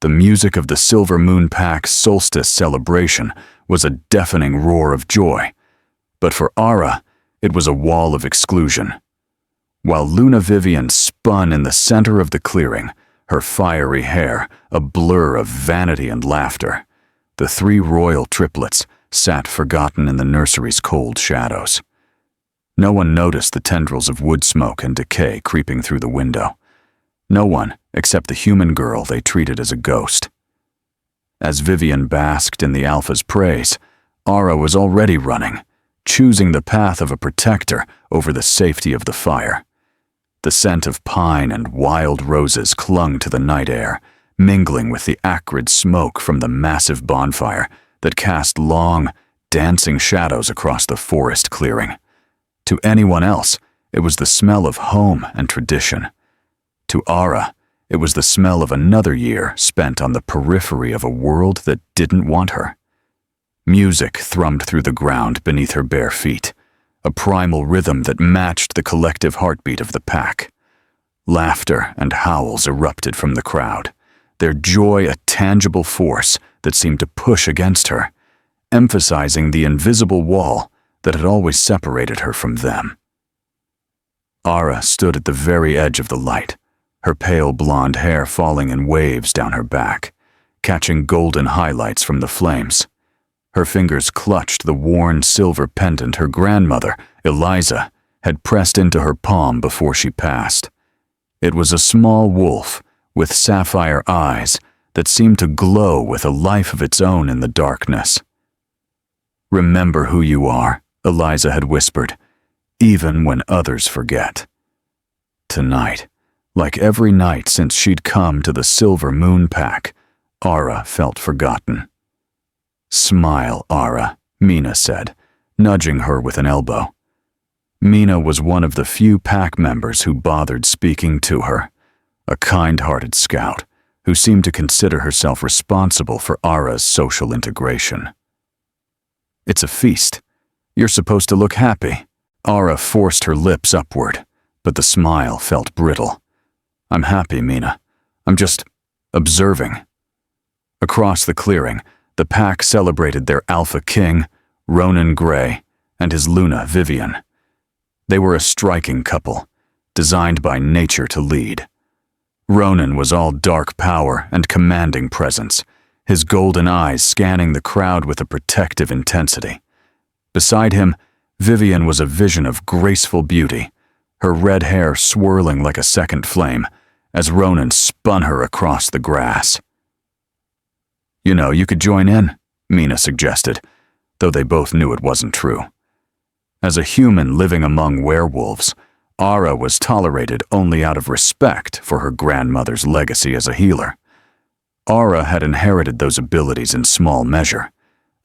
The music of the Silver Moon Pack's solstice celebration was a deafening roar of joy, but for Ara, it was a wall of exclusion. While Luna Vivian spun in the center of the clearing, her fiery hair a blur of vanity and laughter, the three royal triplets sat forgotten in the nursery's cold shadows. No one noticed the tendrils of wood smoke and decay creeping through the window. No one except the human girl they treated as a ghost. As Vivian basked in the Alpha's praise, Ara was already running, choosing the path of a protector over the safety of the fire. The scent of pine and wild roses clung to the night air, mingling with the acrid smoke from the massive bonfire that cast long, dancing shadows across the forest clearing. To anyone else, it was the smell of home and tradition. To Ara, it was the smell of another year spent on the periphery of a world that didn't want her. Music thrummed through the ground beneath her bare feet, a primal rhythm that matched the collective heartbeat of the pack. Laughter and howls erupted from the crowd, their joy a tangible force that seemed to push against her, emphasizing the invisible wall that had always separated her from them. Ara stood at the very edge of the light, her pale blonde hair falling in waves down her back, catching golden highlights from the flames. Her fingers clutched the worn silver pendant her grandmother, Eliza, had pressed into her palm before she passed. It was a small wolf with sapphire eyes that seemed to glow with a life of its own in the darkness. "Remember who you are," Eliza had whispered, "even when others forget." Tonight, like every night since she'd come to the Silver Moon Pack, Ara felt forgotten. "Smile, Ara," Mina said, nudging her with an elbow. Mina was one of the few pack members who bothered speaking to her, a kind-hearted scout who seemed to consider herself responsible for Ara's social integration. "It's a feast. You're supposed to look happy." Ara forced her lips upward, but the smile felt brittle. "I'm happy, Mina. I'm just observing." Across the clearing, the pack celebrated their Alpha King, Ronan Gray, and his Luna Vivian. They were a striking couple, designed by nature to lead. Ronan was all dark power and commanding presence, his golden eyes scanning the crowd with a protective intensity. Beside him, Vivian was a vision of graceful beauty, her red hair swirling like a second flame, as Ronan spun her across the grass. "You know, you could join in," Mina suggested, though they both knew it wasn't true. As a human living among werewolves, Ara was tolerated only out of respect for her grandmother's legacy as a healer. Ara had inherited those abilities in small measure,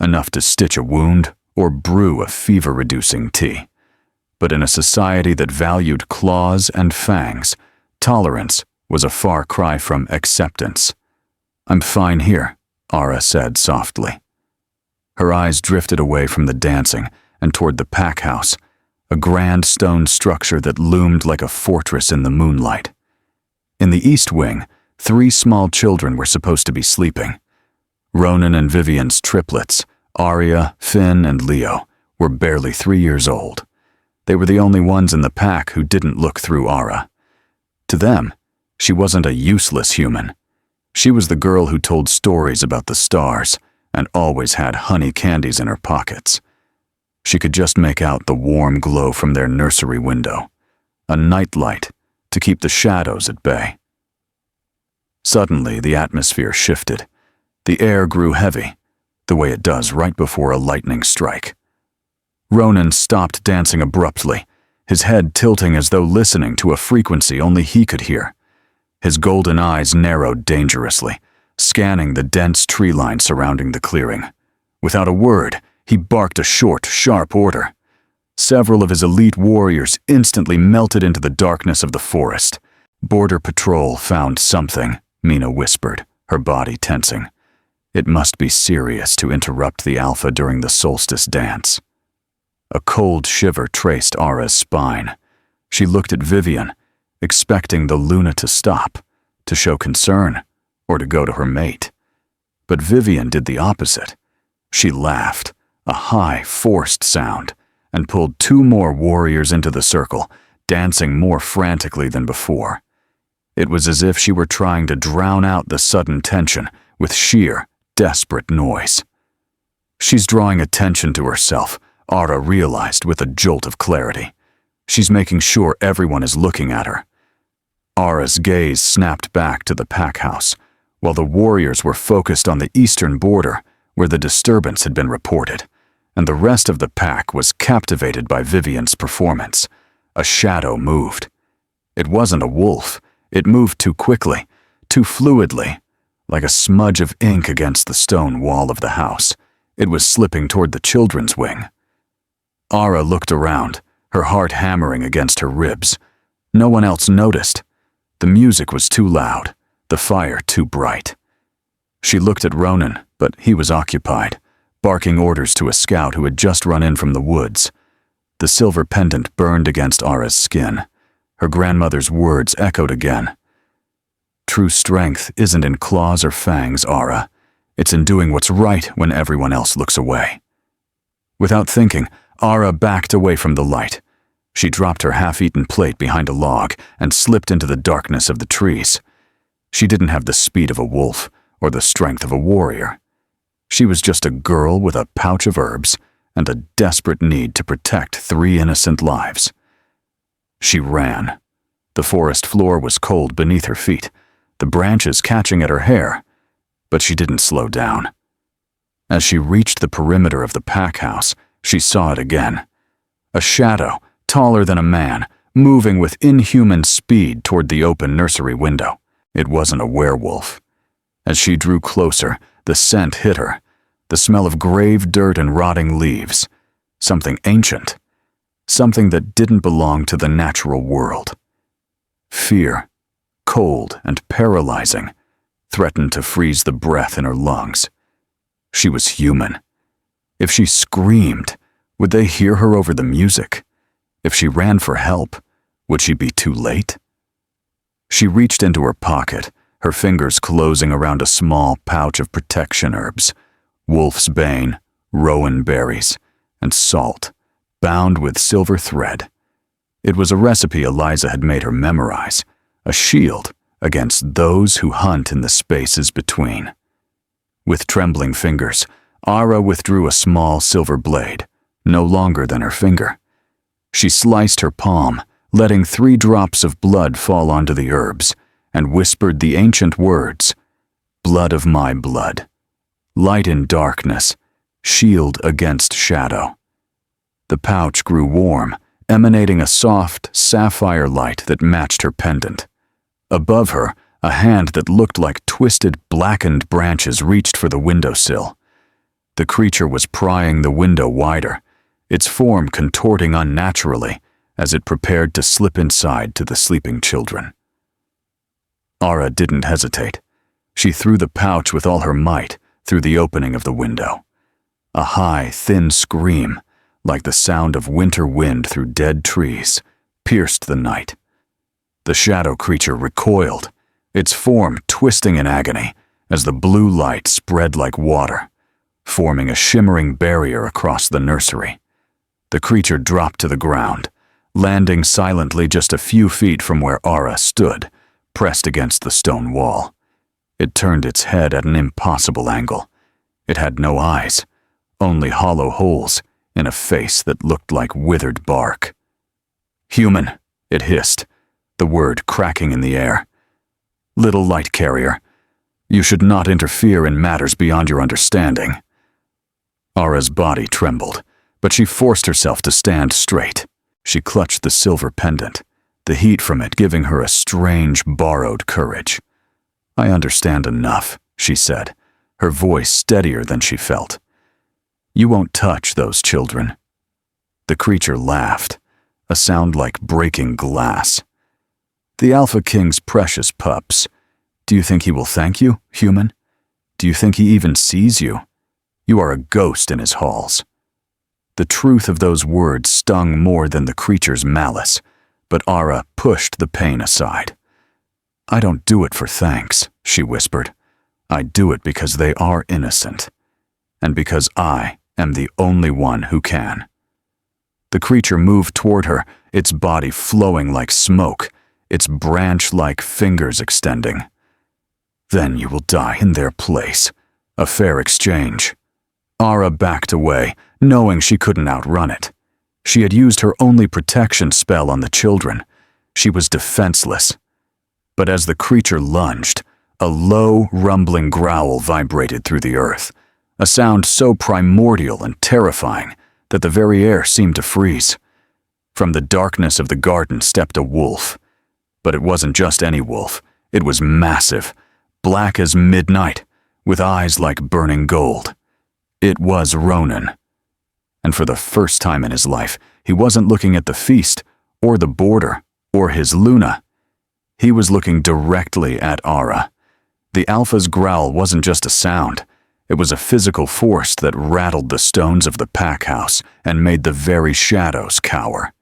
enough to stitch a wound or brew a fever-reducing tea. But in a society that valued claws and fangs, tolerance was a far cry from acceptance. "I'm fine here," Ara said softly. Her eyes drifted away from the dancing and toward the pack house, a grand stone structure that loomed like a fortress in the moonlight. In the east wing, 3 small children were supposed to be sleeping. Ronan and Vivian's triplets, Arya, Finn, and Leo, were barely 3 years old. They were the only ones in the pack who didn't look through Ara. To them, she wasn't a useless human. She was the girl who told stories about the stars and always had honey candies in her pockets. She could just make out the warm glow from their nursery window, a nightlight to keep the shadows at bay. Suddenly, the atmosphere shifted. The air grew heavy, the way it does right before a lightning strike. Ronan stopped dancing abruptly, his head tilting as though listening to a frequency only he could hear. His golden eyes narrowed dangerously, scanning the dense tree line surrounding the clearing. Without a word, he barked a short, sharp order. Several of his elite warriors instantly melted into the darkness of the forest. "Border Patrol found something," Mina whispered, her body tensing. It must be serious to interrupt the Alpha during the solstice dance. A cold shiver traced Ara's spine. She looked at Vivian, expecting the Luna to stop, to show concern, or to go to her mate. But Vivian did the opposite. She laughed, a high, forced sound, and pulled 2 more warriors into the circle, dancing more frantically than before. It was as if she were trying to drown out the sudden tension with sheer, desperate noise. She's drawing attention to herself, Ara realized with a jolt of clarity. She's making sure everyone is looking at her. Ara's gaze snapped back to the pack house, while the warriors were focused on the eastern border where the disturbance had been reported, and the rest of the pack was captivated by Vivian's performance. A shadow moved. It wasn't a wolf. It moved too quickly, too fluidly, like a smudge of ink against the stone wall of the house. It was slipping toward the children's wing. Ara looked around, her heart hammering against her ribs. No one else noticed. The music was too loud, the fire too bright. She looked at Ronan, but he was occupied, barking orders to a scout who had just run in from the woods. The silver pendant burned against Ara's skin. Her grandmother's words echoed again. True strength isn't in claws or fangs, Ara. It's in doing what's right when everyone else looks away. Without thinking, Ara backed away from the light. She dropped her half-eaten plate behind a log and slipped into the darkness of the trees. She didn't have the speed of a wolf or the strength of a warrior. She was just a girl with a pouch of herbs and a desperate need to protect 3 innocent lives. She ran. The forest floor was cold beneath her feet, the branches catching at her hair, but she didn't slow down. As she reached the perimeter of the pack house, she saw it again. A shadow, taller than a man, moving with inhuman speed toward the open nursery window. It wasn't a werewolf. As she drew closer, the scent hit her, the smell of grave dirt and rotting leaves, something ancient, something that didn't belong to the natural world. Fear, cold and paralyzing, threatened to freeze the breath in her lungs. She was human. If she screamed, would they hear her over the music? If she ran for help, would she be too late? She reached into her pocket, her fingers closing around a small pouch of protection herbs, wolf's bane, rowan berries, and salt, bound with silver thread. It was a recipe Eliza had made her memorize, a shield against those who hunt in the spaces between. With trembling fingers, Ara withdrew a small silver blade, no longer than her finger. She sliced her palm, letting 3 drops of blood fall onto the herbs, and whispered the ancient words, "Blood of my blood, light in darkness, shield against shadow." The pouch grew warm, emanating a soft, sapphire light that matched her pendant. Above her, a hand that looked like twisted, blackened branches reached for the windowsill. The creature was prying the window wider, its form contorting unnaturally as it prepared to slip inside to the sleeping children. Ara didn't hesitate. She threw the pouch with all her might through the opening of the window. A high, thin scream, like the sound of winter wind through dead trees, pierced the night. The shadow creature recoiled, its form twisting in agony as the blue light spread like water, forming a shimmering barrier across the nursery. The creature dropped to the ground, landing silently just a few feet from where Ara stood, pressed against the stone wall. It turned its head at an impossible angle. It had no eyes, only hollow holes in a face that looked like withered bark. "Human," it hissed, the word cracking in the air. "Little light carrier, you should not interfere in matters beyond your understanding." Ara's body trembled, but she forced herself to stand straight. She clutched the silver pendant, the heat from it giving her a strange, borrowed courage. "I understand enough," she said, her voice steadier than she felt. "You won't touch those children." The creature laughed, a sound like breaking glass. "The Alpha King's precious pups. Do you think he will thank you, human? Do you think he even sees you? You are a ghost in his halls." The truth of those words stung more than the creature's malice, but Ara pushed the pain aside. "I don't do it for thanks," she whispered. "I do it because they are innocent, and because I am the only one who can." The creature moved toward her, its body flowing like smoke, its branch-like fingers extending. "Then you will die in their place. A fair exchange." Ara backed away, knowing she couldn't outrun it. She had used her only protection spell on the children. She was defenseless. But as the creature lunged, a low, rumbling growl vibrated through the earth, a sound so primordial and terrifying that the very air seemed to freeze. From the darkness of the garden stepped a wolf. But it wasn't just any wolf. It was massive, black as midnight, with eyes like burning gold. It was Ronan. And for the first time in his life, he wasn't looking at the feast, or the border, or his Luna. He was looking directly at Ara. The alpha's growl wasn't just a sound. It was a physical force that rattled the stones of the pack house and made the very shadows cower.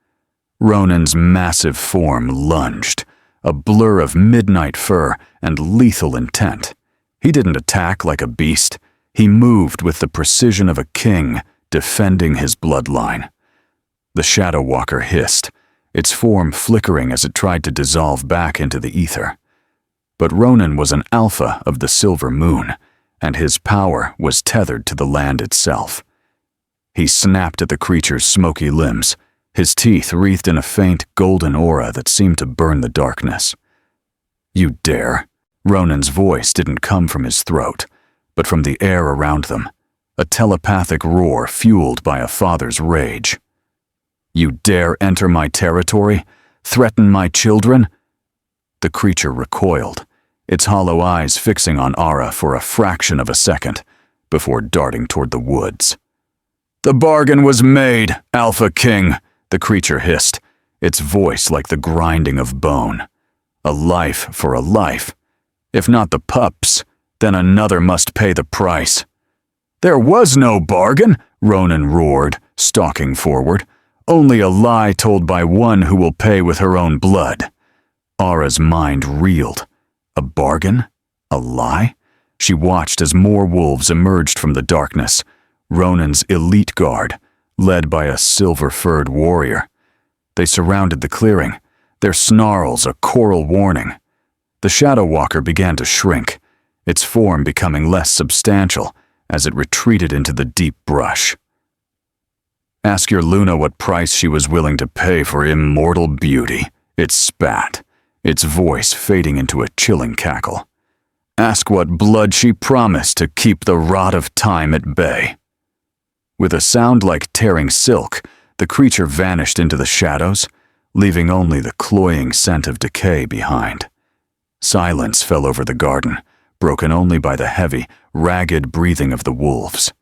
Ronan's massive form lunged, a blur of midnight fur and lethal intent. He didn't attack like a beast. He moved with the precision of a king, defending his bloodline. The Shadow Walker hissed, its form flickering as it tried to dissolve back into the ether. But Ronan was an alpha of the Silver Moon, and his power was tethered to the land itself. He snapped at the creature's smoky limbs, his teeth wreathed in a faint golden aura that seemed to burn the darkness. "You dare?" Ronan's voice didn't come from his throat, but from the air around them, a telepathic roar fueled by a father's rage. "You dare enter my territory? Threaten my children?" The creature recoiled, its hollow eyes fixing on Ara for a fraction of a second, before darting toward the woods. "The bargain was made, Alpha King," the creature hissed, its voice like the grinding of bone. "A life for a life. If not the pups, then another must pay the price." "There was no bargain," Ronan roared, stalking forward. "Only a lie told by one who will pay with her own blood." Ara's mind reeled. A bargain? A lie? She watched as more wolves emerged from the darkness, Ronan's elite guard, led by a silver-furred warrior. They surrounded the clearing, their snarls a choral warning. The Shadow Walker began to shrink, its form becoming less substantial as it retreated into the deep brush. "Ask your Luna what price she was willing to pay for immortal beauty," it spat, its voice fading into a chilling cackle. "Ask what blood she promised to keep the rot of time at bay." With a sound like tearing silk, the creature vanished into the shadows, leaving only the cloying scent of decay behind. Silence fell over the garden, broken only by the heavy, ragged breathing of the wolves.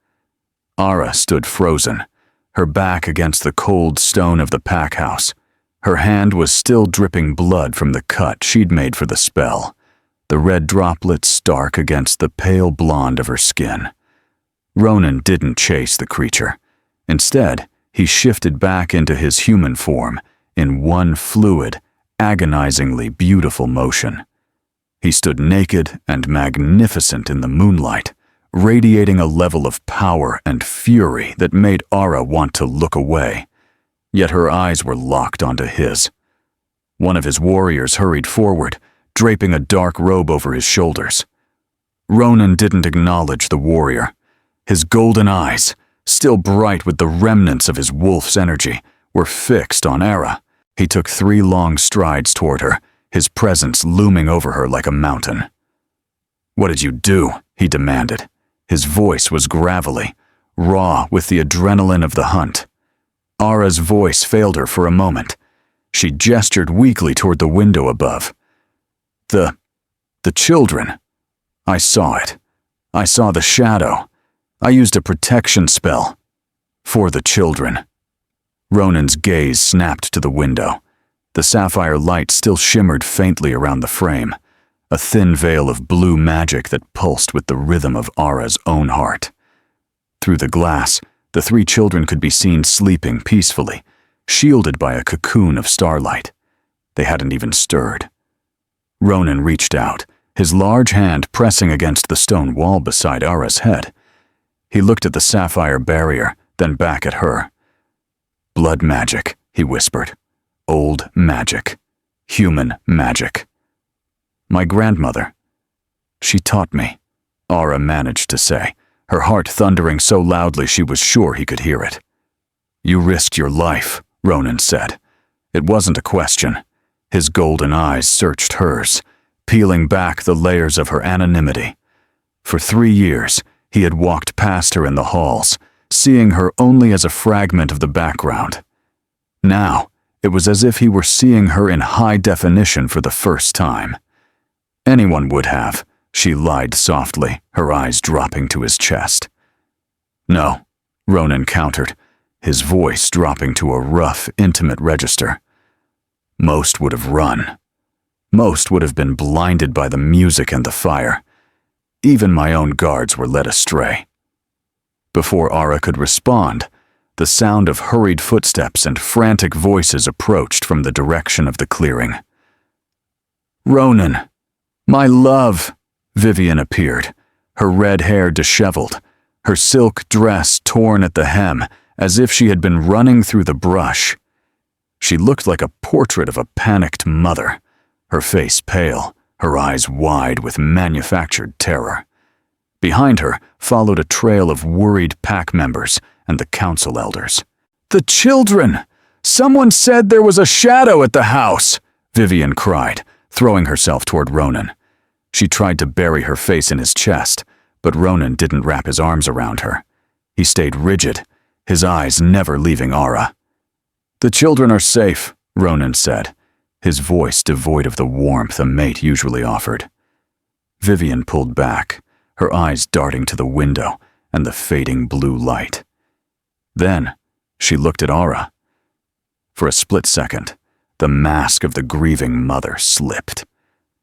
Ara stood frozen, her back against the cold stone of the pack house. Her hand was still dripping blood from the cut she'd made for the spell, the red droplets stark against the pale blonde of her skin. Ronan didn't chase the creature. Instead, he shifted back into his human form in one fluid, agonizingly beautiful motion. He stood naked and magnificent in the moonlight, radiating a level of power and fury that made Ara want to look away. Yet her eyes were locked onto his. One of his warriors hurried forward, draping a dark robe over his shoulders. Ronan didn't acknowledge the warrior. His golden eyes, still bright with the remnants of his wolf's energy, were fixed on Ara. He took 3 long strides toward her, his presence looming over her like a mountain. "What did you do?" he demanded. His voice was gravelly, raw with the adrenaline of the hunt. Ara's voice failed her for a moment. She gestured weakly toward the window above. The children. I saw it. I saw the shadow. I used a protection spell. For the children." Ronan's gaze snapped to the window. The sapphire light still shimmered faintly around the frame, a thin veil of blue magic that pulsed with the rhythm of Ara's own heart. Through the glass, the 3 children could be seen sleeping peacefully, shielded by a cocoon of starlight. They hadn't even stirred. Ronan reached out, his large hand pressing against the stone wall beside Ara's head. He looked at the sapphire barrier, then back at her. "Blood magic," he whispered. "Old magic. Human magic. My grandmother. She taught me," Ara managed to say, her heart thundering so loudly she was sure he could hear it. "You risked your life," Ronan said. It wasn't a question. His golden eyes searched hers, peeling back the layers of her anonymity. For 3 years, he had walked past her in the halls, seeing her only as a fragment of the background. Now, it was as if he were seeing her in high definition for the first time. "Anyone would have," she lied softly, her eyes dropping to his chest. "No," Ronan countered, his voice dropping to a rough, intimate register. "Most would have run. Most would have been blinded by the music and the fire. Even my own guards were led astray." Before Ara could respond, the sound of hurried footsteps and frantic voices approached from the direction of the clearing. "Ronan, my love!" Vivian appeared, her red hair disheveled, her silk dress torn at the hem, as if she had been running through the brush. She looked like a portrait of a panicked mother, her face pale, her eyes wide with manufactured terror. Behind her followed a trail of worried pack members and the council elders. "The children! Someone said there was a shadow at the house!" Vivian cried, throwing herself toward Ronan. She tried to bury her face in his chest, but Ronan didn't wrap his arms around her. He stayed rigid, his eyes never leaving Ara. "The children are safe," Ronan said, his voice devoid of the warmth a mate usually offered. Vivian pulled back, her eyes darting to the window and the fading blue light. Then, she looked at Ara. For a split second, the mask of the grieving mother slipped.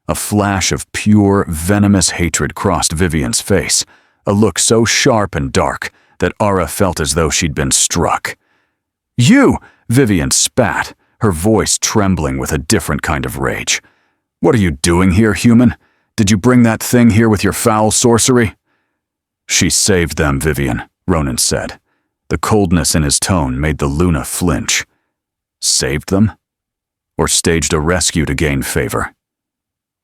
A flash of pure, venomous hatred crossed Vivian's face, a look so sharp and dark that Ara felt as though she'd been struck. "You!" Vivian spat, her voice trembling with a different kind of rage. "What are you doing here, human? Did you bring that thing here with your foul sorcery?" "She saved them, Vivian," Ronan said. The coldness in his tone made the Luna flinch. "Saved them? Or staged a rescue to gain favor?"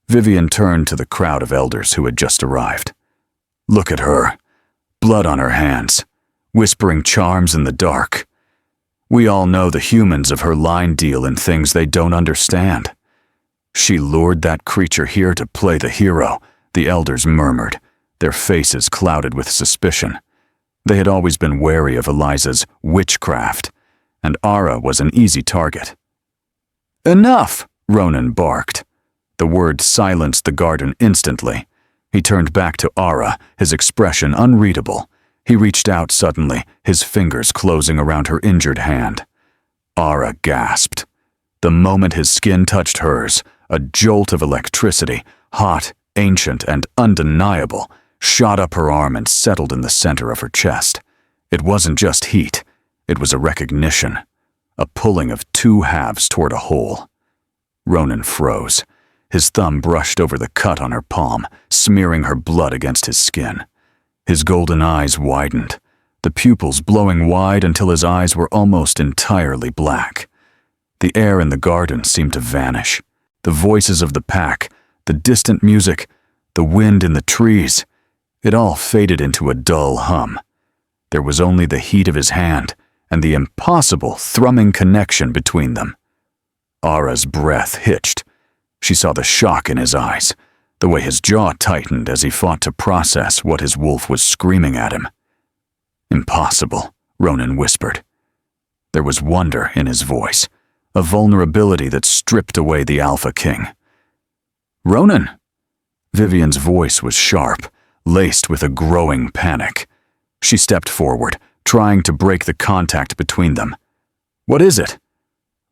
Vivian turned to the crowd of elders who had just arrived. "Look at her. Blood on her hands, whispering charms in the dark. We all know the humans of her line deal in things they don't understand. She lured that creature here to play the hero," the elders murmured, their faces clouded with suspicion. They had always been wary of Eliza's witchcraft, and Ara was an easy target. "Enough!" Ronan barked. The word silenced the garden instantly. He turned back to Ara, his expression unreadable. He reached out suddenly, his fingers closing around her injured hand. Ara gasped. The moment his skin touched hers, a jolt of electricity, hot, ancient, and undeniable, shot up her arm and settled in the center of her chest. It wasn't just heat, it was a recognition, a pulling of two halves toward a whole. Ronan froze. His thumb brushed over the cut on her palm, smearing her blood against his skin. His golden eyes widened, the pupils blowing wide until his eyes were almost entirely black. The air in the garden seemed to vanish. The voices of the pack, the distant music, the wind in the trees, it all faded into a dull hum. There was only the heat of his hand and the impossible thrumming connection between them. Ara's breath hitched. She saw the shock in his eyes, the way his jaw tightened as he fought to process what his wolf was screaming at him. "Impossible," Ronan whispered. There was wonder in his voice, a vulnerability that stripped away the Alpha King. "Ronan!" Vivian's voice was sharp, laced with a growing panic. She stepped forward, trying to break the contact between them. "What is it?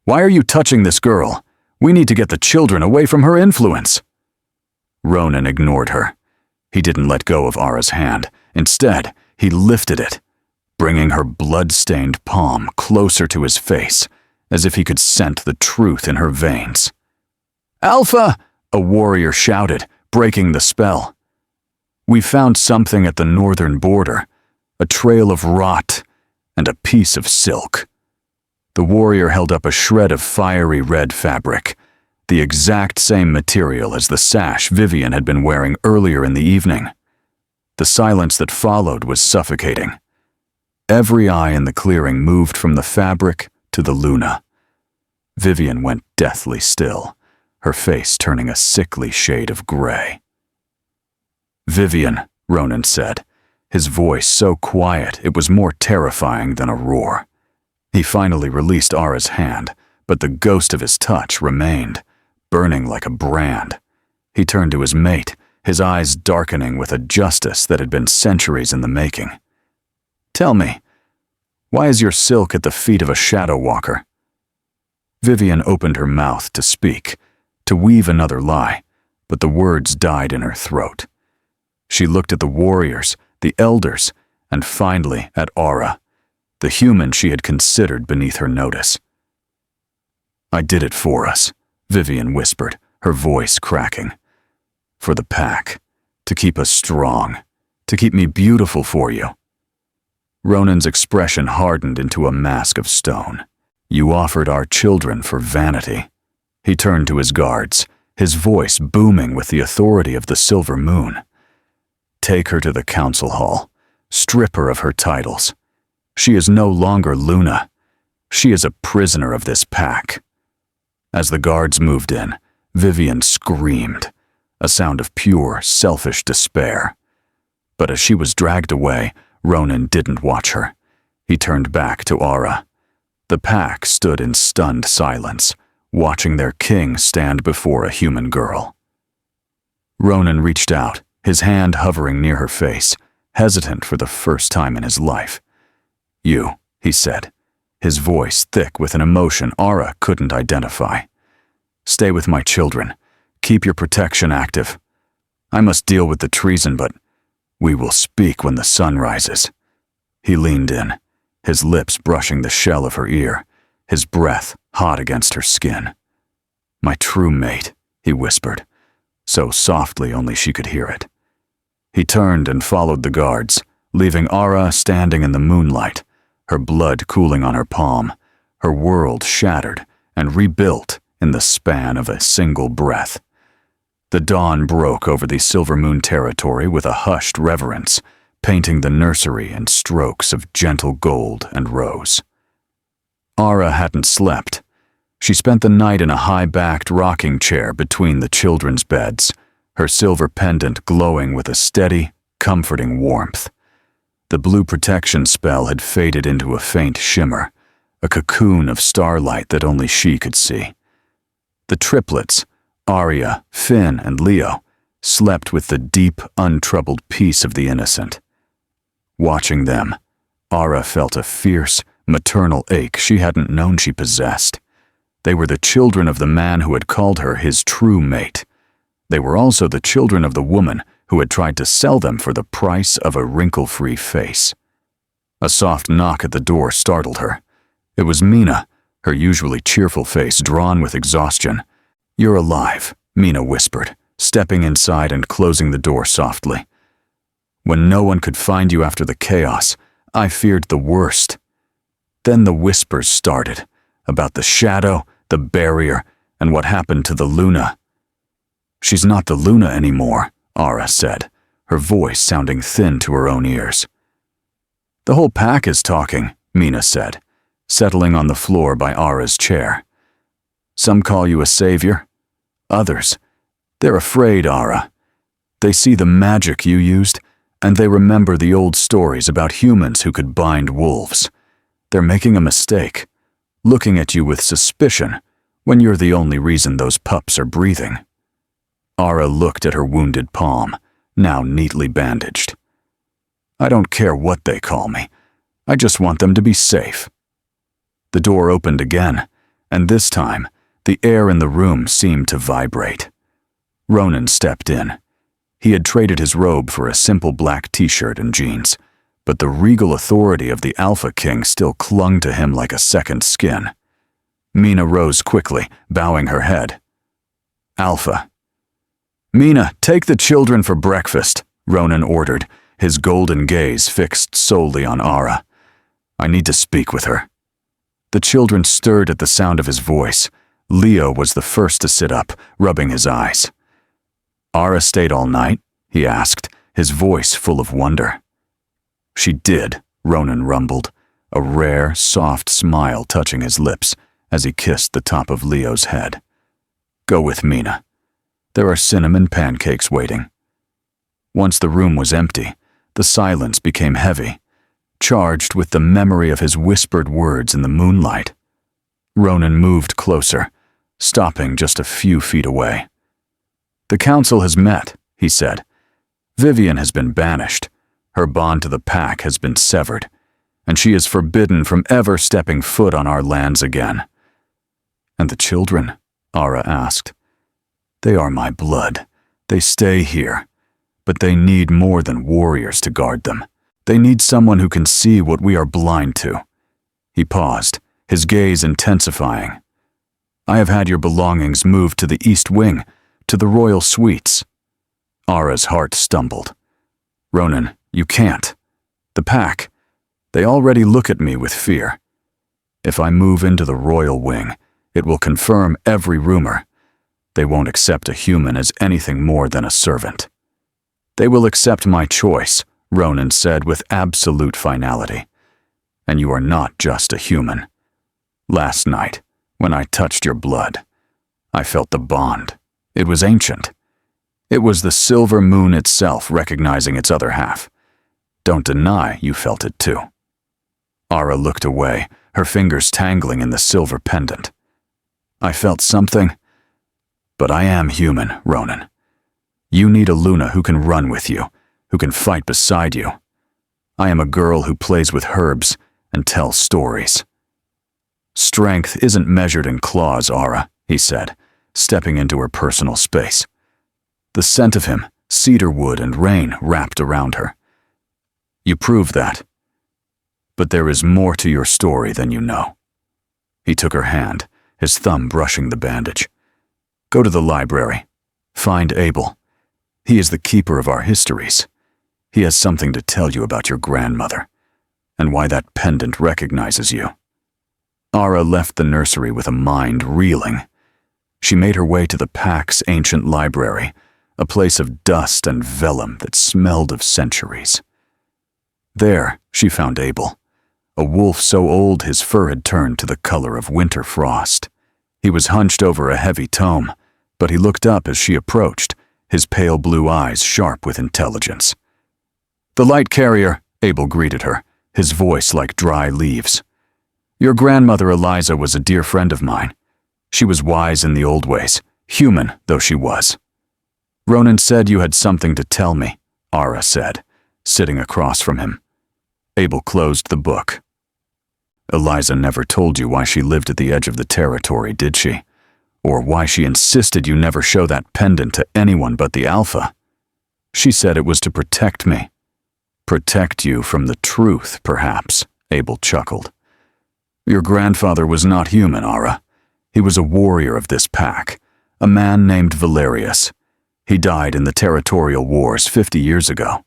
Why are you touching this girl? We need to get the children away from her influence." Ronan ignored her. He didn't let go of Ara's hand. Instead, he lifted it, bringing her blood-stained palm closer to his face, as if he could scent the truth in her veins. "Alpha!" a warrior shouted, breaking the spell. "We found something at the northern border, a trail of rot and a piece of silk." The warrior held up a shred of fiery red fabric, the exact same material as the sash Vivian had been wearing earlier in the evening. The silence that followed was suffocating. Every eye in the clearing moved from the fabric to the Luna. Vivian went deathly still, her face turning a sickly shade of gray. "Vivian," Ronan said, his voice so quiet it was more terrifying than a roar. He finally released Ara's hand, but the ghost of his touch remained, burning like a brand. He turned to his mate, his eyes darkening with a justice that had been centuries in the making. "Tell me, why is your silk at the feet of a shadow walker?" Vivian opened her mouth to speak, to weave another lie, but the words died in her throat. She looked at the warriors, the elders, and finally at Ara, the human she had considered beneath her notice. "I did it for us," Vivian whispered, her voice cracking. "For the pack, to keep us strong, to keep me beautiful for you." Ronan's expression hardened into a mask of stone. "You offered our children for vanity." He turned to his guards, his voice booming with the authority of the silver moon. "Take her to the council hall. Strip her of her titles. She is no longer Luna. She is a prisoner of this pack." As the guards moved in, Vivian screamed, a sound of pure, selfish despair. But as she was dragged away, Ronan didn't watch her. He turned back to Ara. The pack stood in stunned silence, watching their king stand before a human girl. Ronan reached out, his hand hovering near her face, hesitant for the first time in his life. "You," he said, his voice thick with an emotion Ara couldn't identify. "Stay with my children. Keep your protection active. I must deal with the treason, but we will speak when the sun rises." He leaned in, his lips brushing the shell of her ear, his breath hot against her skin. "My true mate," he whispered, so softly only she could hear it. He turned and followed the guards, leaving Ara standing in the moonlight, her blood cooling on her palm, her world shattered and rebuilt in the span of a single breath. The dawn broke over the Silver Moon territory with a hushed reverence, painting the nursery in strokes of gentle gold and rose. Ara hadn't slept. She spent the night in a high-backed rocking chair between the children's beds, her silver pendant glowing with a steady, comforting warmth. The blue protection spell had faded into a faint shimmer, a cocoon of starlight that only she could see. The triplets, Arya, Finn, and Leo, slept with the deep, untroubled peace of the innocent. Watching them, Ara felt a fierce, maternal ache she hadn't known she possessed. They were the children of the man who had called her his true mate. They were also the children of the woman who had tried to sell them for the price of a wrinkle-free face. A soft knock at the door startled her. It was Mina, her usually cheerful face drawn with exhaustion. "You're alive," Mina whispered, stepping inside and closing the door softly. "When no one could find you after the chaos, I feared the worst." Then the whispers started, about the shadow, the barrier, and what happened to the Luna. "She's not the Luna anymore," Ara said, her voice sounding thin to her own ears. "The whole pack is talking," Mina said, settling on the floor by Ara's chair. "Some call you a savior. Others, they're afraid, Ara. They see the magic you used, and they remember the old stories about humans who could bind wolves. They're making a mistake, looking at you with suspicion when you're the only reason those pups are breathing." Ara looked at her wounded palm, now neatly bandaged. "I don't care what they call me. I just want them to be safe." The door opened again, and this time, the air in the room seemed to vibrate. Ronan stepped in. He had traded his robe for a simple black t-shirt and jeans, but the regal authority of the Alpha King still clung to him like a second skin. Mina rose quickly, bowing her head. "Alpha, "Mina, take the children for breakfast," Ronan ordered, his golden gaze fixed solely on Ara. "I need to speak with her." The children stirred at the sound of his voice. Leo was the first to sit up, rubbing his eyes. "Ara stayed all night?" he asked, his voice full of wonder. "She did," Ronan rumbled, a rare, soft smile touching his lips as he kissed the top of Leo's head. "Go with Mina. There are cinnamon pancakes waiting." Once the room was empty, the silence became heavy, charged with the memory of his whispered words in the moonlight. Ronan moved closer, stopping just a few feet away. "The council has met," he said. "Vivian has been banished. Her bond to the pack has been severed, and she is forbidden from ever stepping foot on our lands again." "And the children?" Ara asked. "They are my blood. They stay here, but they need more than warriors to guard them. They need someone who can see what we are blind to." He paused, his gaze intensifying. "I have had your belongings moved to the East Wing, to the royal suites." Ara's heart stumbled. "Ronan, you can't. The pack, they already look at me with fear. If I move into the royal wing, it will confirm every rumor. They won't accept a human as anything more than a servant." "They will accept my choice," Ronan said with absolute finality. "And you are not just a human. Last night, when I touched your blood, I felt the bond. It was ancient. It was the silver moon itself recognizing its other half. Don't deny you felt it too." Ara looked away, her fingers tangling in the silver pendant. "I felt something. But I am human, Ronan. You need a Luna who can run with you, who can fight beside you. I am a girl who plays with herbs and tells stories." "Strength isn't measured in claws, Ara," he said, stepping into her personal space. The scent of him, cedar wood and rain, wrapped around her. "You prove that. But there is more to your story than you know." He took her hand, his thumb brushing the bandage. "Go to the library. Find Abel. He is the keeper of our histories. He has something to tell you about your grandmother, and why that pendant recognizes you." Ara left the nursery with a mind reeling. She made her way to the pack's ancient library, a place of dust and vellum that smelled of centuries. There, she found Abel, a wolf so old his fur had turned to the color of winter frost. He was hunched over a heavy tome, but he looked up as she approached, his pale blue eyes sharp with intelligence. "The light carrier," Abel greeted her, his voice like dry leaves. "Your grandmother Eliza was a dear friend of mine. She was wise in the old ways, human though she was." "Ronan said you had something to tell me," Ara said, sitting across from him. Abel closed the book. "Eliza never told you why she lived at the edge of the territory, did she? Or why she insisted you never show that pendant to anyone but the Alpha? She said it was to protect me." "Protect you from the truth, perhaps," Abel chuckled. "Your grandfather was not human, Ara. He was a warrior of this pack, a man named Valerius. He died in the territorial wars 50 years ago."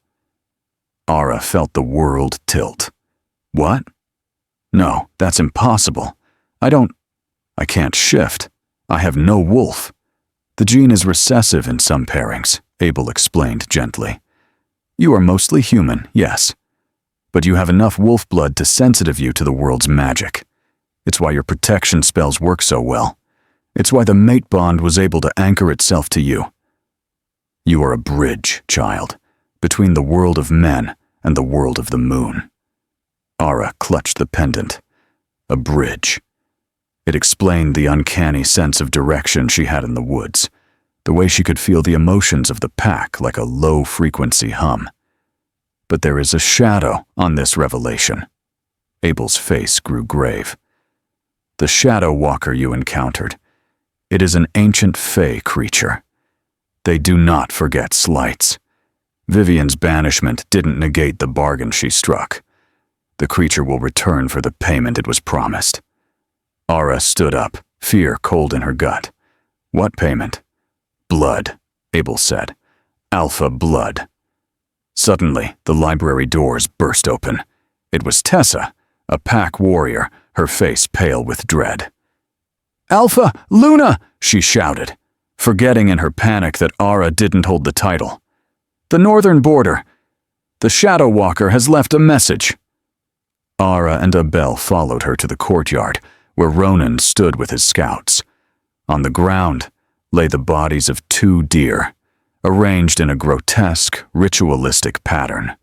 Ara felt the world tilt. "What? No, that's impossible. I can't shift. I have no wolf." "The gene is recessive in some pairings," Abel explained gently. "You are mostly human, yes, but you have enough wolf blood to sensitive you to the world's magic. It's why your protection spells work so well. It's why the mate bond was able to anchor itself to you. You are a bridge, child, between the world of men and the world of the moon." Ara clutched the pendant. A bridge. It explained the uncanny sense of direction she had in the woods, the way she could feel the emotions of the pack like a low-frequency hum. "But there is a shadow on this revelation." Abel's face grew grave. "The shadow walker you encountered. It is an ancient fey creature. They do not forget slights. Vivian's banishment didn't negate the bargain she struck. The creature will return for the payment it was promised." Ara stood up, fear cold in her gut. "What payment?" "Blood," Abel said. "Alpha blood." Suddenly, the library doors burst open. It was Tessa, a pack warrior, her face pale with dread. "Alpha! Luna!" she shouted, forgetting in her panic that Ara didn't hold the title. "The northern border. The Shadow Walker has left a message." Ara and Abel followed her to the courtyard, where Ronan stood with his scouts. On the ground lay the bodies of 2 deer, arranged in a grotesque, ritualistic pattern.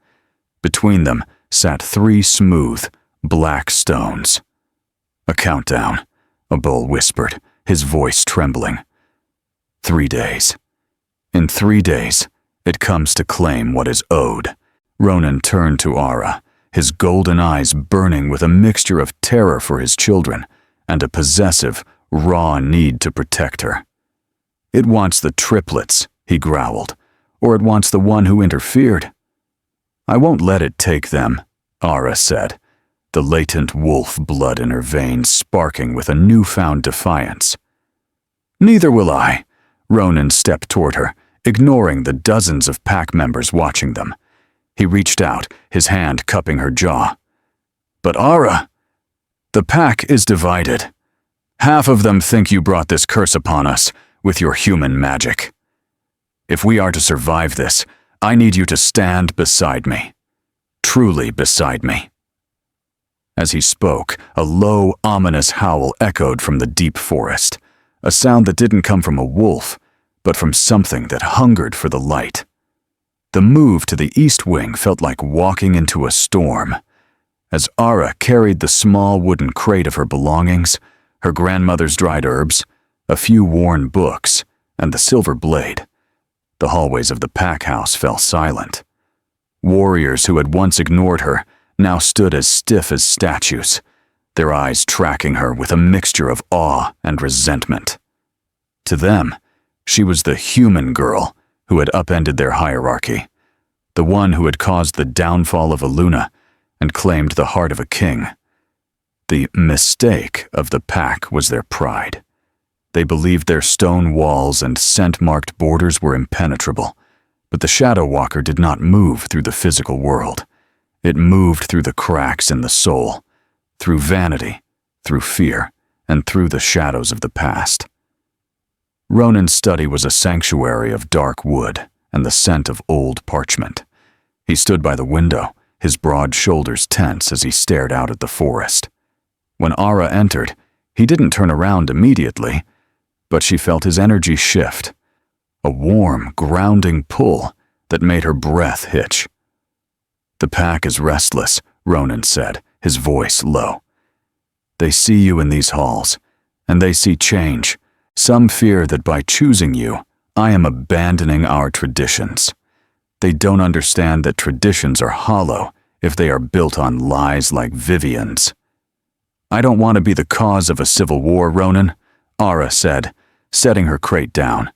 Between them sat 3 smooth, black stones. "A countdown," Abel whispered, his voice trembling. 3 days. In 3 days, it comes to claim what is owed. Ronan turned to Ara, his golden eyes burning with a mixture of terror for his children and a possessive, raw need to protect her. "It wants the triplets," he growled, "or it wants the one who interfered." "I won't let it take them," Ara said, the latent wolf blood in her veins sparking with a newfound defiance. "Neither will I." Ronan stepped toward her, ignoring the dozens of pack members watching them. He reached out, his hand cupping her jaw. "But Ara, the pack is divided. Half of them think you brought this curse upon us with your human magic. If we are to survive this, I need you to stand beside me. Truly beside me." As he spoke, a low, ominous howl echoed from the deep forest, a sound that didn't come from a wolf, but from something that hungered for the light. The move to the east wing felt like walking into a storm. As Ara carried the small wooden crate of her belongings, her grandmother's dried herbs, a few worn books, and the silver blade, the hallways of the pack house fell silent. Warriors who had once ignored her now stood as stiff as statues, their eyes tracking her with a mixture of awe and resentment. To them, she was the human girl who had upended their hierarchy, the one who had caused the downfall of Aluna and claimed the heart of a king. The mistake of the pack was their pride. They believed their stone walls and scent-marked borders were impenetrable, but the Shadow Walker did not move through the physical world. It moved through the cracks in the soul, through vanity, through fear, and through the shadows of the past. Ronan's study was a sanctuary of dark wood and the scent of old parchment. He stood by the window, his broad shoulders tense as he stared out at the forest. When Ara entered, he didn't turn around immediately, but she felt his energy shift, a warm, grounding pull that made her breath hitch. "The pack is restless," Ronan said, his voice low. "They see you in these halls, and they see change. Some fear that by choosing you, I am abandoning our traditions. They don't understand that traditions are hollow if they are built on lies like Vivian's." "I don't want to be the cause of a civil war, Ronan," Ara said, setting her crate down.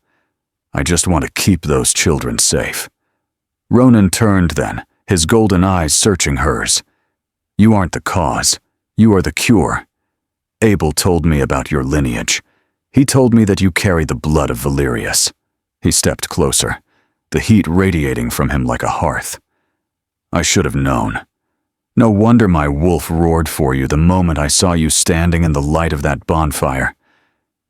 "I just want to keep those children safe." Ronan turned then, his golden eyes searching hers. "You aren't the cause. You are the cure. Abel told me about your lineage. He told me that you carry the blood of Valerius." He stepped closer, the heat radiating from him like a hearth. "I should have known. No wonder my wolf roared for you the moment I saw you standing in the light of that bonfire.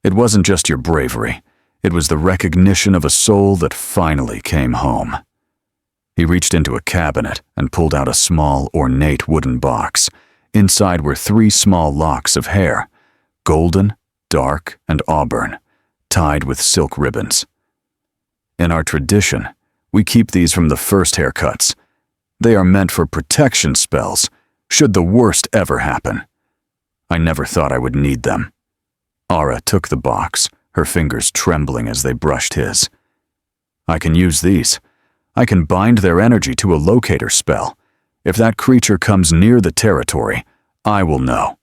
It wasn't just your bravery. It was the recognition of a soul that finally came home." He reached into a cabinet and pulled out a small, ornate wooden box. Inside were 3 small locks of hair, golden, dark, and auburn, tied with silk ribbons. "In our tradition, we keep these from the first haircuts. They are meant for protection spells, should the worst ever happen. I never thought I would need them." Ara took the box, her fingers trembling as they brushed his. "I can use these. I can bind their energy to a locator spell. If that creature comes near the territory, I will know."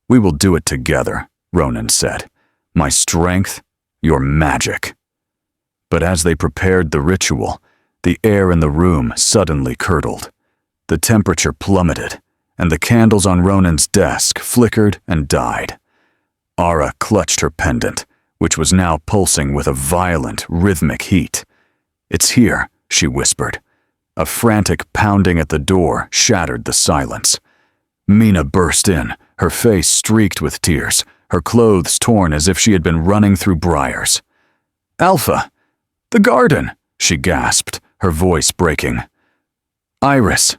"We will do it together," Ronan said. "My strength, your magic." But as they prepared the ritual, the air in the room suddenly curdled. The temperature plummeted, and the candles on Ronan's desk flickered and died. Ara clutched her pendant, which was now pulsing with a violent, rhythmic heat. "It's here," she whispered. A frantic pounding at the door shattered the silence. Mina burst in, her face streaked with tears, her clothes torn as if she had been running through briars. "Alpha! The garden!" she gasped, her voice breaking. "Iris!"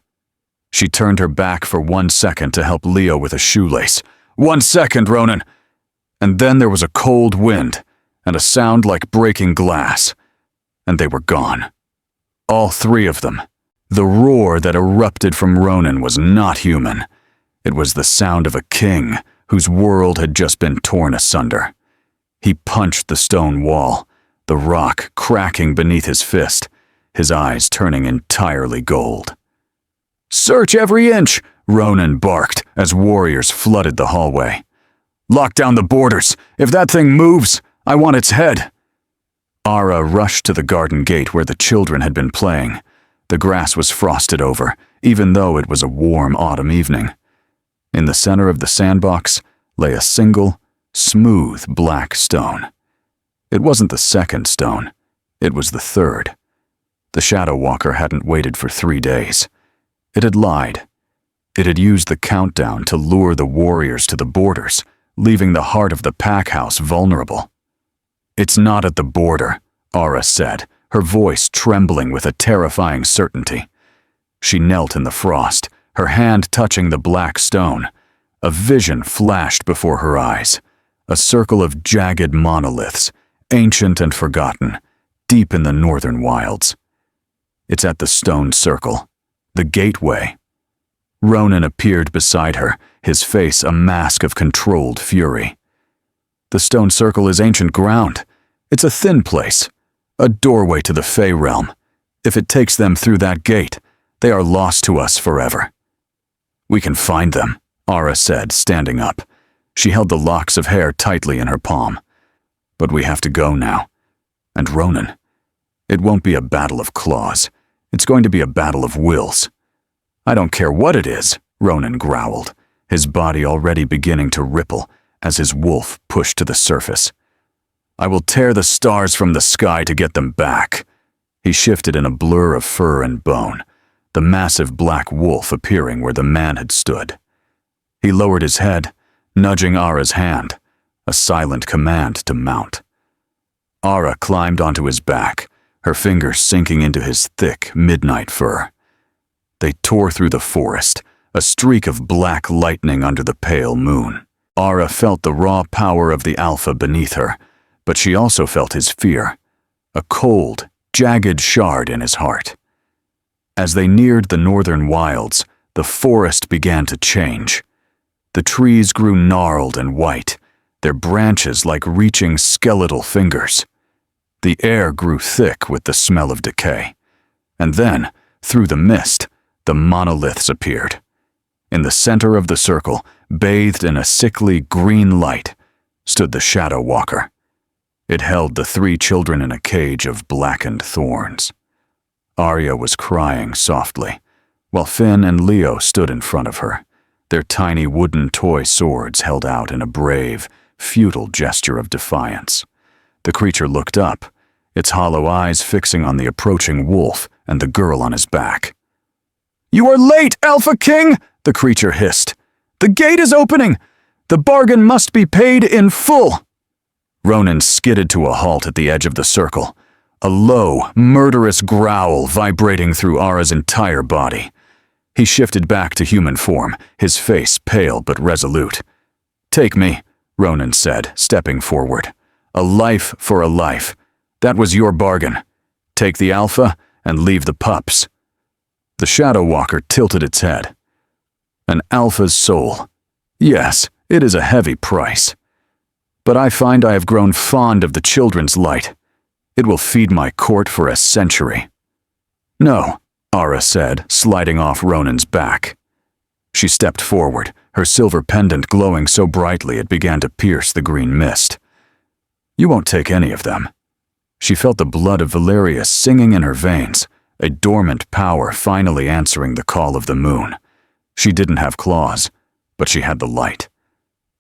She turned her back for 1 second to help Leo with a shoelace. "1 second, Ronan!" And then there was a cold wind, and a sound like breaking glass, and they were gone. All 3 of them. The roar that erupted from Ronan was not human. It was the sound of a king whose world had just been torn asunder. He punched the stone wall, the rock cracking beneath his fist, his eyes turning entirely gold. "Search every inch!" Ronan barked as warriors flooded the hallway. "Lock down the borders! If that thing moves, I want its head!" Ara rushed to the garden gate where the children had been playing. The grass was frosted over, even though it was a warm autumn evening. In the center of the sandbox lay a single, smooth black stone. It wasn't the second stone, it was the third. The Shadow Walker hadn't waited for 3 days. It had lied. It had used the countdown to lure the warriors to the borders, leaving the heart of the pack house vulnerable. "It's not at the border," Ara said, her voice trembling with a terrifying certainty. She knelt in the frost, her hand touching the black stone. A vision flashed before her eyes, a circle of jagged monoliths, ancient and forgotten, deep in the northern wilds. "It's at the stone circle, the gateway." Ronan appeared beside her, his face a mask of controlled fury. "The stone circle is ancient ground. It's a thin place, a doorway to the Fey realm. If it takes them through that gate, they are lost to us forever." "We can find them," Ara said, standing up. She held the locks of hair tightly in her palm. "But we have to go now. And Ronan, it won't be a battle of claws. It's going to be a battle of wills." "I don't care what it is," Ronan growled, his body already beginning to ripple as his wolf pushed to the surface. "I will tear the stars from the sky to get them back." He shifted in a blur of fur and bone, the massive black wolf appearing where the man had stood. He lowered his head, nudging Ara's hand, a silent command to mount. Ara climbed onto his back, her fingers sinking into his thick, midnight fur. They tore through the forest, a streak of black lightning under the pale moon. Ara felt the raw power of the Alpha beneath her, but she also felt his fear, a cold, jagged shard in his heart. As they neared the northern wilds, the forest began to change. The trees grew gnarled and white, their branches like reaching skeletal fingers. The air grew thick with the smell of decay. And then, through the mist, the monoliths appeared. In the center of the circle, bathed in a sickly green light, stood the Shadow Walker. It held the 3 children in a cage of blackened thorns. Arya was crying softly, while Finn and Leo stood in front of her, their tiny wooden toy swords held out in a brave, futile gesture of defiance. The creature looked up, its hollow eyes fixing on the approaching wolf and the girl on his back. "You are late, Alpha King!" the creature hissed. "The gate is opening! The bargain must be paid in full!" Ronan skidded to a halt at the edge of the circle, a low, murderous growl vibrating through Ara's entire body. He shifted back to human form, his face pale but resolute. "Take me," Ronan said, stepping forward. "A life for a life. That was your bargain. Take the Alpha and leave the pups." The Shadow Walker tilted its head. "An Alpha's soul. Yes, it is a heavy price. But I find I have grown fond of the children's light. It will feed my court for a century." "No," Ara said, sliding off Ronan's back. She stepped forward, her silver pendant glowing so brightly it began to pierce the green mist. "You won't take any of them." She felt the blood of Valerius singing in her veins, a dormant power finally answering the call of the moon. She didn't have claws, but she had the light.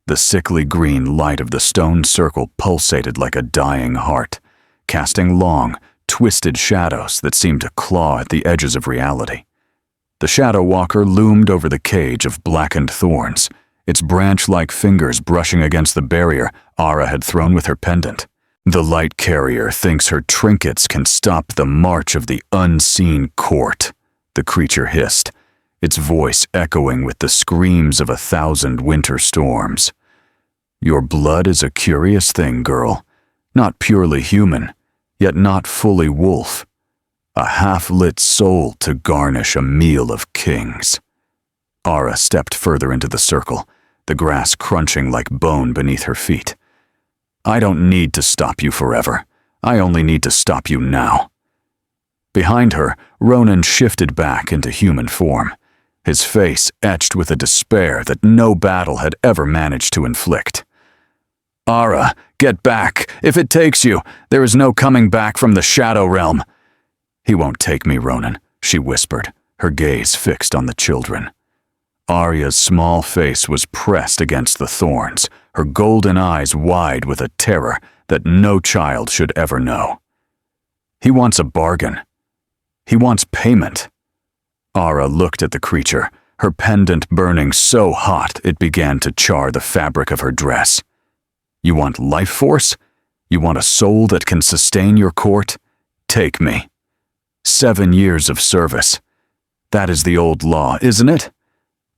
The sickly green light of the stone circle pulsated like a dying heart, casting long, twisted shadows that seemed to claw at the edges of reality. The Shadow Walker loomed over the cage of blackened thorns, its branch-like fingers brushing against the barrier Ara had thrown with her pendant. The light carrier thinks her trinkets can stop the march of the unseen court, the creature hissed, its voice echoing with the screams of 1,000 winter storms. Your blood is a curious thing, girl, not purely human, yet not fully wolf. A half-lit soul to garnish a meal of kings. Ara stepped further into the circle, the grass crunching like bone beneath her feet. I don't need to stop you forever. I only need to stop you now. Behind her, Ronan shifted back into human form, his face etched with a despair that no battle had ever managed to inflict. Ara, get back! If it takes you, there is no coming back from the Shadow Realm. He won't take me, Ronan, she whispered, her gaze fixed on the children. Arya's small face was pressed against the thorns, her golden eyes wide with a terror that no child should ever know. He wants a bargain. He wants payment. Ara looked at the creature, her pendant burning so hot it began to char the fabric of her dress. You want life force? You want a soul that can sustain your court? Take me. 7 years of service. That is the old law, isn't it?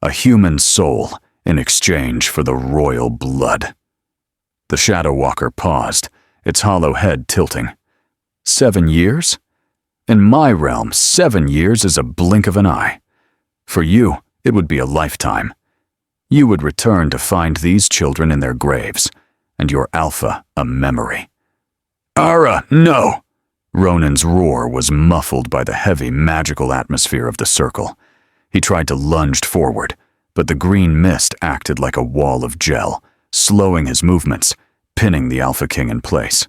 A human soul in exchange for the royal blood. The Shadow Walker paused, its hollow head tilting. 7 years? In my realm, 7 years is a blink of an eye. For you, it would be a lifetime. You would return to find these children in their graves, and your alpha a memory. Ara, no! Ronan's roar was muffled by the heavy, magical atmosphere of the circle. He tried to lunge forward, but the green mist acted like a wall of gel, slowing his movements, pinning the Alpha King in place.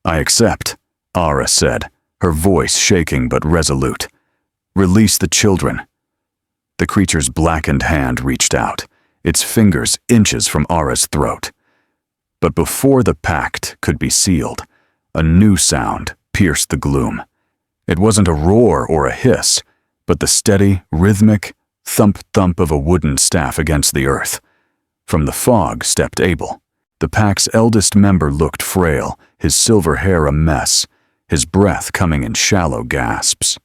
I accept, Ara said, her voice shaking but resolute. Release the children. The creature's blackened hand reached out, its fingers inches from Ara's throat. But before the pact could be sealed, a new sound pierced the gloom. It wasn't a roar or a hiss, but the steady, rhythmic thump-thump of a wooden staff against the earth. From the fog stepped Abel. The pack's eldest member looked frail, his silver hair a mess, his breath coming in shallow gasps.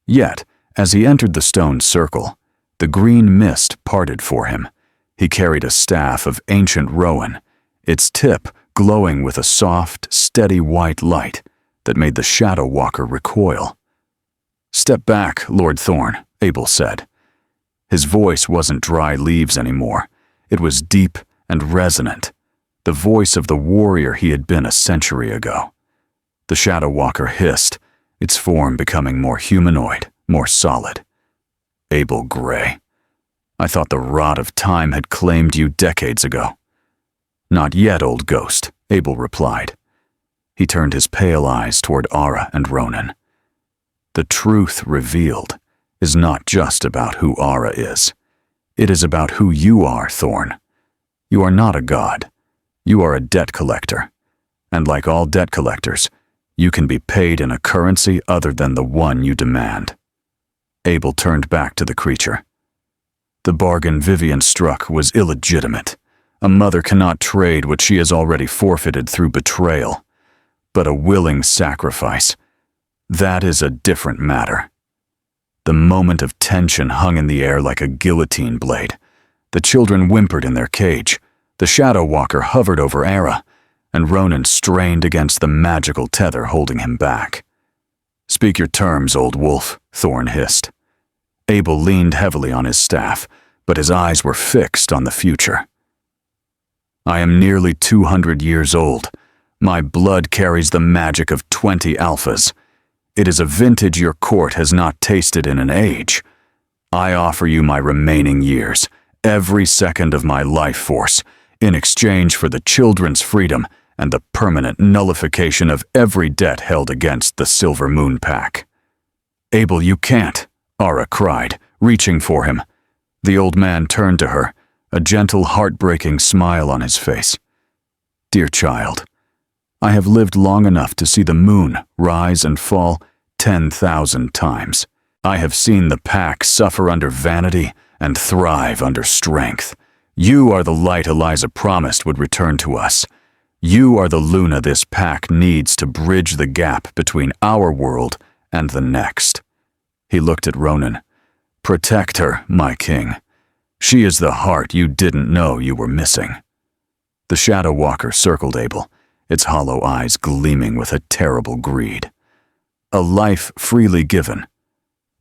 Yet, as he entered the stone circle, the green mist parted for him. He carried a staff of ancient rowan, its tip glowing with a soft, steady white light that made the Shadow Walker recoil. Step back, Lord Thorn, Abel said. His voice wasn't dry leaves anymore. It was deep and resonant, the voice of the warrior he had been a century ago. The Shadow Walker hissed, its form becoming more humanoid, more solid. Abel Gray. I thought the rot of time had claimed you decades ago. Not yet, old ghost, Abel replied. He turned his pale eyes toward Ara and Ronan. The truth revealed is not just about who Ara is. It is about who you are, Thorn. You are not a god. You are a debt collector. And like all debt collectors, you can be paid in a currency other than the one you demand. Abel turned back to the creature. The bargain Vivian struck was illegitimate. A mother cannot trade what she has already forfeited through betrayal. But a willing sacrifice, that is a different matter. The moment of tension hung in the air like a guillotine blade. The children whimpered in their cage. The Shadow Walker hovered over Ara, and Ronan strained against the magical tether holding him back. Speak your terms, old wolf, Thorn hissed. Abel leaned heavily on his staff, but his eyes were fixed on the future. I am nearly 200 years old. My blood carries the magic of 20 alphas. It is a vintage your court has not tasted in an age. I offer you my remaining years, every second of my life force, in exchange for the children's freedom and the permanent nullification of every debt held against the Silver Moon Pack. Abel, you can't, Ara cried, reaching for him. The old man turned to her, a gentle, heartbreaking smile on his face. "Dear child, I have lived long enough to see the moon rise and fall 10,000 times. I have seen the pack suffer under vanity and thrive under strength. You are the light Eliza promised would return to us. You are the Luna this pack needs to bridge the gap between our world and the next." He looked at Ronan. "Protect her, my king. She is the heart you didn't know you were missing." The Shadow Walker circled Abel, its hollow eyes gleaming with a terrible greed. "A life freely given.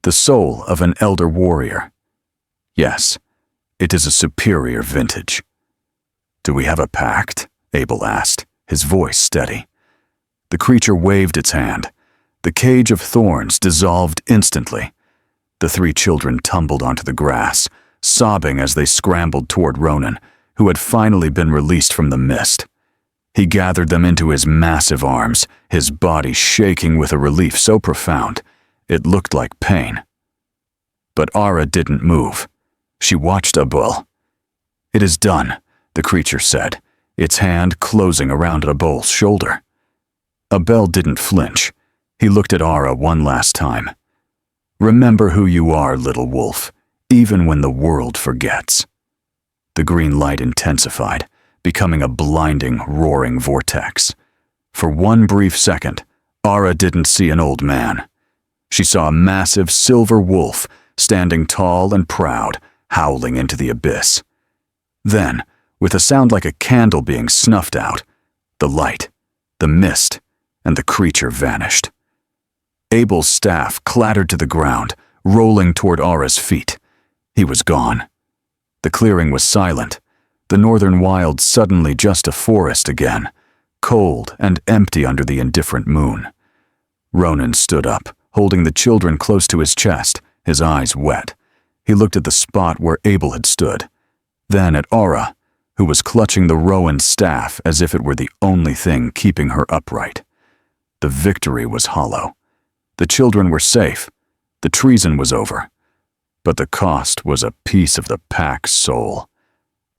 The soul of an elder warrior. Yes, it is a superior vintage." "Do we have a pact?" Abel asked, his voice steady. The creature waved its hand. The cage of thorns dissolved instantly. The three children tumbled onto the grass, sobbing as they scrambled toward Ronan, who had finally been released from the mist. He gathered them into his massive arms, his body shaking with a relief so profound, it looked like pain. But Ara didn't move. She watched Abul. "It is done," the creature said, its hand closing around Abul's shoulder. Abel didn't flinch. He looked at Ara one last time. "Remember who you are, little wolf, even when the world forgets." The green light intensified, becoming a blinding, roaring vortex. For one brief second, Ara didn't see an old man. She saw a massive silver wolf standing tall and proud, howling into the abyss. Then, with a sound like a candle being snuffed out, the light, the mist, and the creature vanished. Abel's staff clattered to the ground, rolling toward Ara's feet. He was gone. The clearing was silent, the northern wild suddenly just a forest again, cold and empty under the indifferent moon. Ronan stood up, holding the children close to his chest, his eyes wet. He looked at the spot where Abel had stood, then at Ara, who was clutching the Rowan staff as if it were the only thing keeping her upright. The victory was hollow. The children were safe. The treason was over. But the cost was a piece of the pack's soul.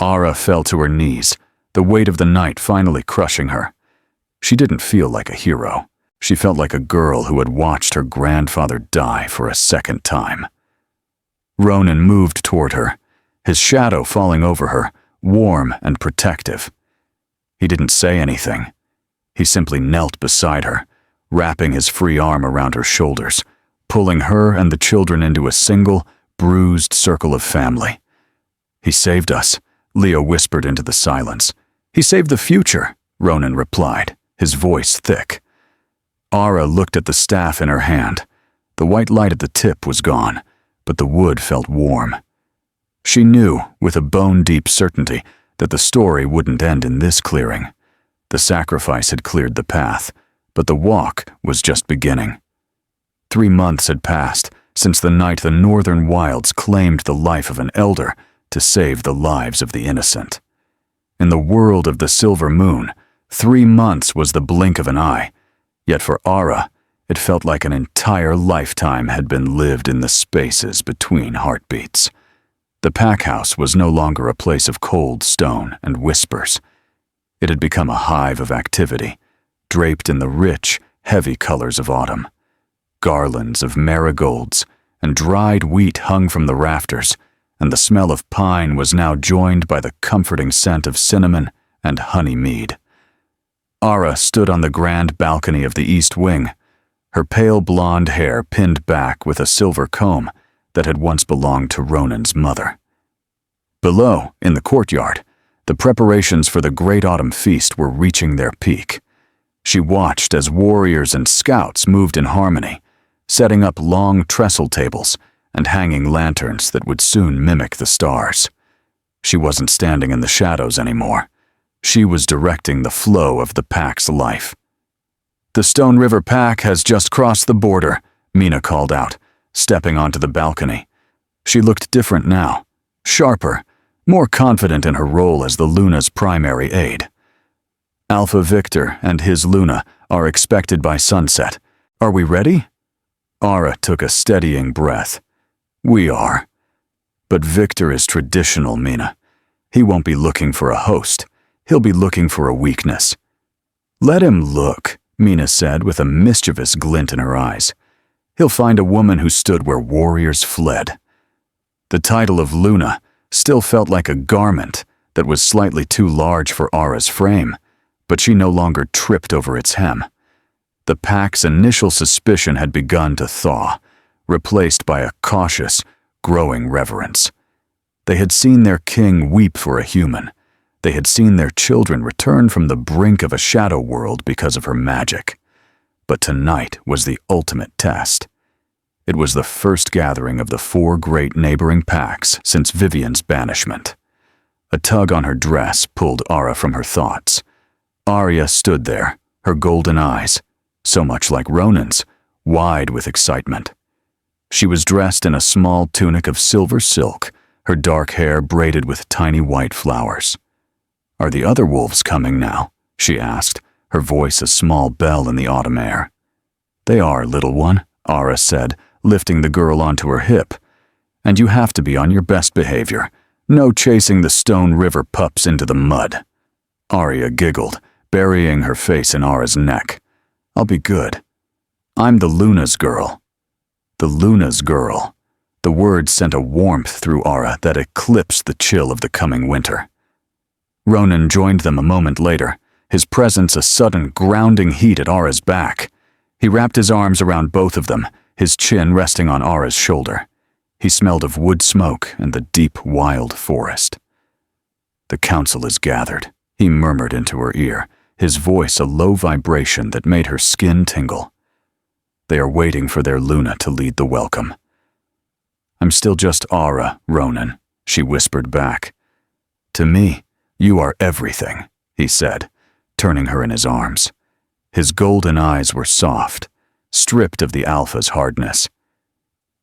Ara fell to her knees, the weight of the night finally crushing her. She didn't feel like a hero. She felt like a girl who had watched her grandfather die for a second time. Ronan moved toward her, his shadow falling over her, warm and protective. He didn't say anything. He simply knelt beside her, wrapping his free arm around her shoulders, pulling her and the children into a single, bruised circle of family. "He saved us," Leo whispered into the silence. "He saved the future," Ronan replied, his voice thick. Ara looked at the staff in her hand. The white light at the tip was gone, but the wood felt warm. She knew, with a bone-deep certainty, that the story wouldn't end in this clearing. The sacrifice had cleared the path, but the walk was just beginning. 3 months had passed since the night the northern wilds claimed the life of an elder to save the lives of the innocent. In the world of the silver moon, 3 months was the blink of an eye, yet for Ara, it felt like an entire lifetime had been lived in the spaces between heartbeats. The pack house was no longer a place of cold stone and whispers. It had become a hive of activity, draped in the rich, heavy colors of autumn. Garlands of marigolds and dried wheat hung from the rafters, and the smell of pine was now joined by the comforting scent of cinnamon and honey mead. Ara stood on the grand balcony of the east wing, her pale blonde hair pinned back with a silver comb that had once belonged to Ronan's mother. Below, in the courtyard, the preparations for the Great Autumn Feast were reaching their peak. She watched as warriors and scouts moved in harmony, setting up long trestle tables and hanging lanterns that would soon mimic the stars. She wasn't standing in the shadows anymore. She was directing the flow of the pack's life. "The Stone River Pack has just crossed the border," Mina called out, stepping onto the balcony. She looked different now, sharper, more confident in her role as the Luna's primary aide. "Alpha Victor and his Luna are expected by sunset. Are we ready?" Ara took a steadying breath. "We are. But Victor is traditional, Mina, He won't be looking for a host. He'll be looking for a weakness." "Let him look," Mina said with a mischievous glint in her eyes. "He'll find a woman who stood where warriors fled." The title of Luna still felt like a garment that was slightly too large for Ara's frame, but she no longer tripped over its hem. The pack's initial suspicion had begun to thaw, replaced by a cautious, growing reverence. They had seen their king weep for a human. They had seen their children return from the brink of a shadow world because of her magic. But tonight was the ultimate test. It was the first gathering of the 4 great neighboring packs since Vivian's banishment. A tug on her dress pulled Ara from her thoughts. Arya stood there, her golden eyes, so much like Ronan's, wide with excitement. She was dressed in a small tunic of silver silk, her dark hair braided with tiny white flowers. "Are the other wolves coming now?" she asked, her voice a small bell in the autumn air. "They are, little one," Ara said, lifting the girl onto her hip. "And you have to be on your best behavior. No chasing the Stone River pups into the mud." Arya giggled, burying her face in Ara's neck. "I'll be good. I'm the Luna's girl." The Luna's girl. The word sent a warmth through Ara that eclipsed the chill of the coming winter. Ronan joined them a moment later, his presence a sudden grounding heat at Ara's back. He wrapped his arms around both of them, his chin resting on Ara's shoulder. He smelled of wood smoke and the deep, wild forest. "The council is gathered," he murmured into her ear, his voice a low vibration that made her skin tingle. "They are waiting for their Luna to lead the welcome." "I'm still just Ara, Ronan," she whispered back. "To me, you are everything," he said, turning her in his arms. His golden eyes were soft, stripped of the alpha's hardness.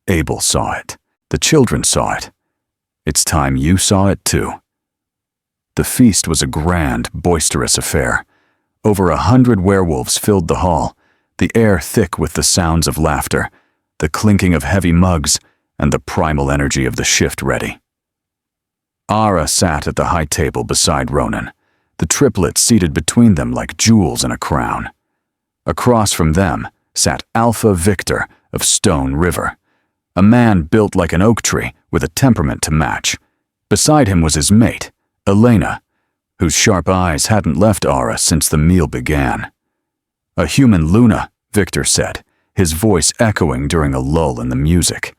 Abel saw it. The children saw it. It's time you saw it too. The feast was a grand, boisterous affair. Over 100 werewolves filled the hall, the air thick with the sounds of laughter, the clinking of heavy mugs, and the primal energy of the shift ready. Ara sat at the high table beside Ronan, the triplets seated between them like jewels in a crown. Across from them sat Alpha Victor of Stone River, a man built like an oak tree with a temperament to match. Beside him was his mate, Elena, whose sharp eyes hadn't left Ara since the meal began. "A human Luna," Victor said, his voice echoing during a lull in the music.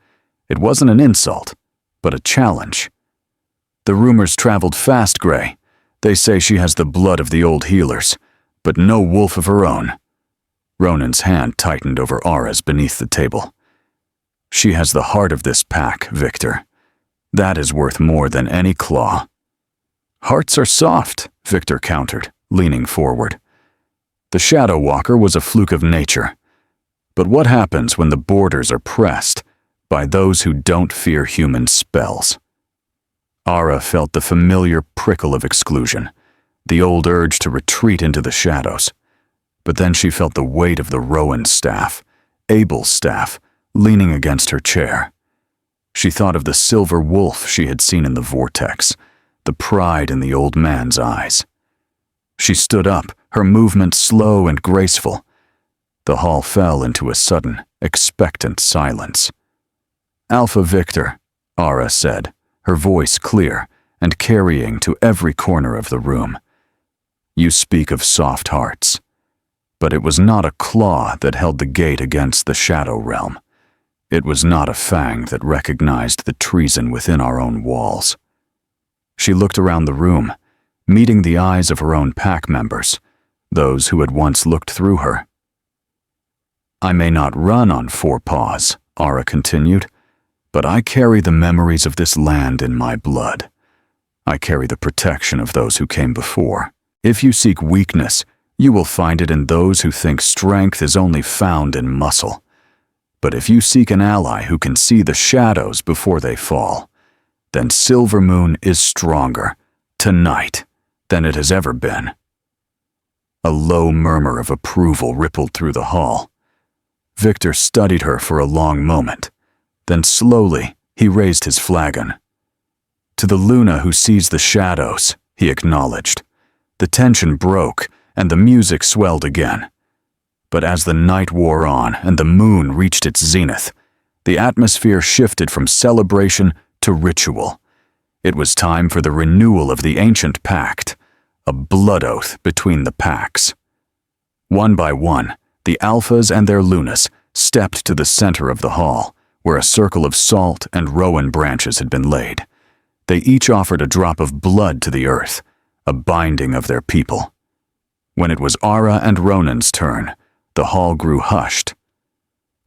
It wasn't an insult, but a challenge. "The rumors traveled fast, Gray. They say she has the blood of the old healers, but no wolf of her own." Ronan's hand tightened over Ara's beneath the table. "She has the heart of this pack, Victor. That is worth more than any claw." "Hearts are soft," Victor countered, leaning forward. The Shadow Walker was a fluke of nature. But what happens when the borders are pressed by those who don't fear human spells? Ara felt the familiar prickle of exclusion, the old urge to retreat into the shadows. But then she felt the weight of the Rowan staff, Abel's staff, leaning against her chair. She thought of the silver wolf she had seen in the vortex, the pride in the old man's eyes. She stood up, her movement slow and graceful. The hall fell into a sudden, expectant silence. "Alpha Victor," Ara said, her voice clear and carrying to every corner of the room. "You speak of soft hearts. But it was not a claw that held the gate against the shadow realm. It was not a fang that recognized the treason within our own walls." She looked around the room, meeting the eyes of her own pack members, those who had once looked through her. "I may not run on 4 paws," Ara continued, "but I carry the memories of this land in my blood. I carry the protection of those who came before. If you seek weakness, you will find it in those who think strength is only found in muscle. But if you seek an ally who can see the shadows before they fall, then Silvermoon is stronger, tonight, than it has ever been." A low murmur of approval rippled through the hall. Victor studied her for a long moment. Then slowly, he raised his flagon. To the Luna who sees the shadows, he acknowledged. The tension broke, and the music swelled again. But as the night wore on and the moon reached its zenith, the atmosphere shifted from celebration to ritual. It was time for the renewal of the ancient pact, a blood oath between the packs. One by one, the Alphas and their Lunas stepped to the center of the hall, where a circle of salt and rowan branches had been laid. They each offered a drop of blood to the earth, a binding of their people. When it was Ara and Ronan's turn, the hall grew hushed.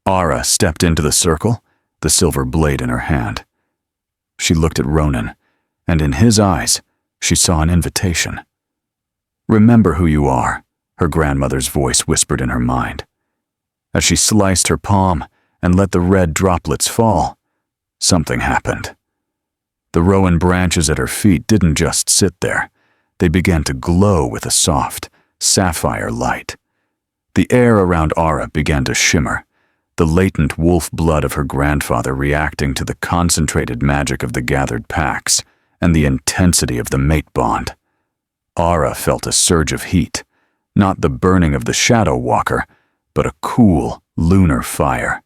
Ara stepped into the circle, the silver blade in her hand. She looked at Ronan, and in his eyes, she saw an invitation. "Remember who you are," her grandmother's voice whispered in her mind. As she sliced her palm and let the red droplets fall, something happened. The rowan branches at her feet didn't just sit there. They began to glow with a soft, sapphire light. The air around Ara began to shimmer, the latent wolf blood of her grandfather reacting to the concentrated magic of the gathered packs and the intensity of the mate bond. Ara felt a surge of heat, not the burning of the shadow walker, but a cool, lunar fire.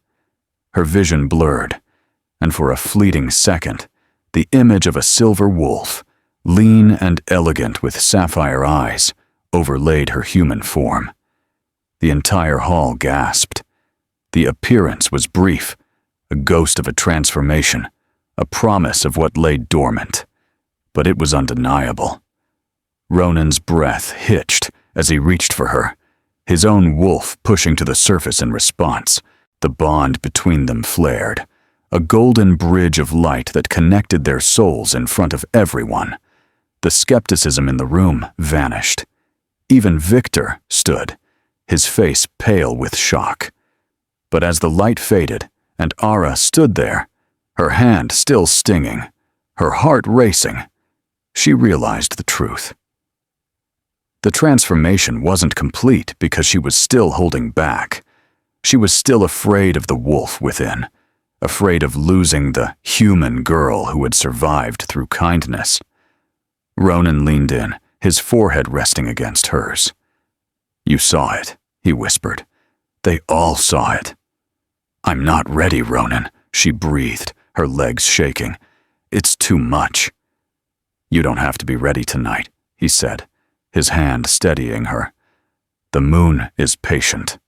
Her vision blurred, and for a fleeting second, the image of a silver wolf, lean and elegant with sapphire eyes, overlaid her human form. The entire hall gasped. The appearance was brief, a ghost of a transformation, a promise of what lay dormant. But it was undeniable. Ronan's breath hitched as he reached for her, his own wolf pushing to the surface in response. The bond between them flared, a golden bridge of light that connected their souls in front of everyone. The skepticism in the room vanished. Even Victor stood, his face pale with shock. But as the light faded and Ara stood there, her hand still stinging, her heart racing, she realized the truth. The transformation wasn't complete because she was still holding back. She was still afraid of the wolf within, afraid of losing the human girl who had survived through kindness. Ronan leaned in, his forehead resting against hers. "You saw it," he whispered. "They all saw it." "I'm not ready, Ronan," she breathed, her legs shaking. "It's too much." "You don't have to be ready tonight," he said, his hand steadying her. "The moon is patient."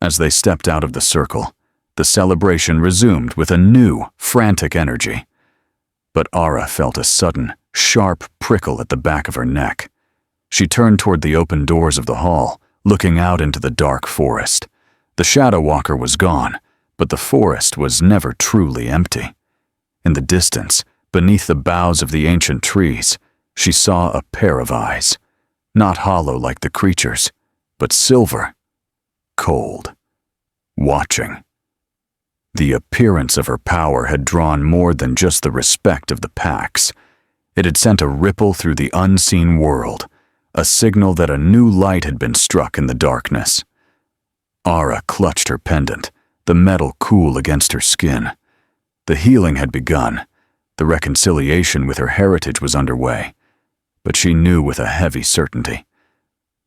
As they stepped out of the circle, the celebration resumed with a new, frantic energy. But Ara felt a sudden, sharp prickle at the back of her neck. She turned toward the open doors of the hall, looking out into the dark forest. The shadow walker was gone, but the forest was never truly empty. In the distance, beneath the boughs of the ancient trees, she saw a pair of eyes, not hollow like the creatures, but silver, cold, watching. The appearance of her power had drawn more than just the respect of the packs. It had sent a ripple through the unseen world, a signal that a new light had been struck in the darkness. Ara clutched her pendant, the metal cool against her skin. The healing had begun. The reconciliation with her heritage was underway. But she knew with a heavy certainty.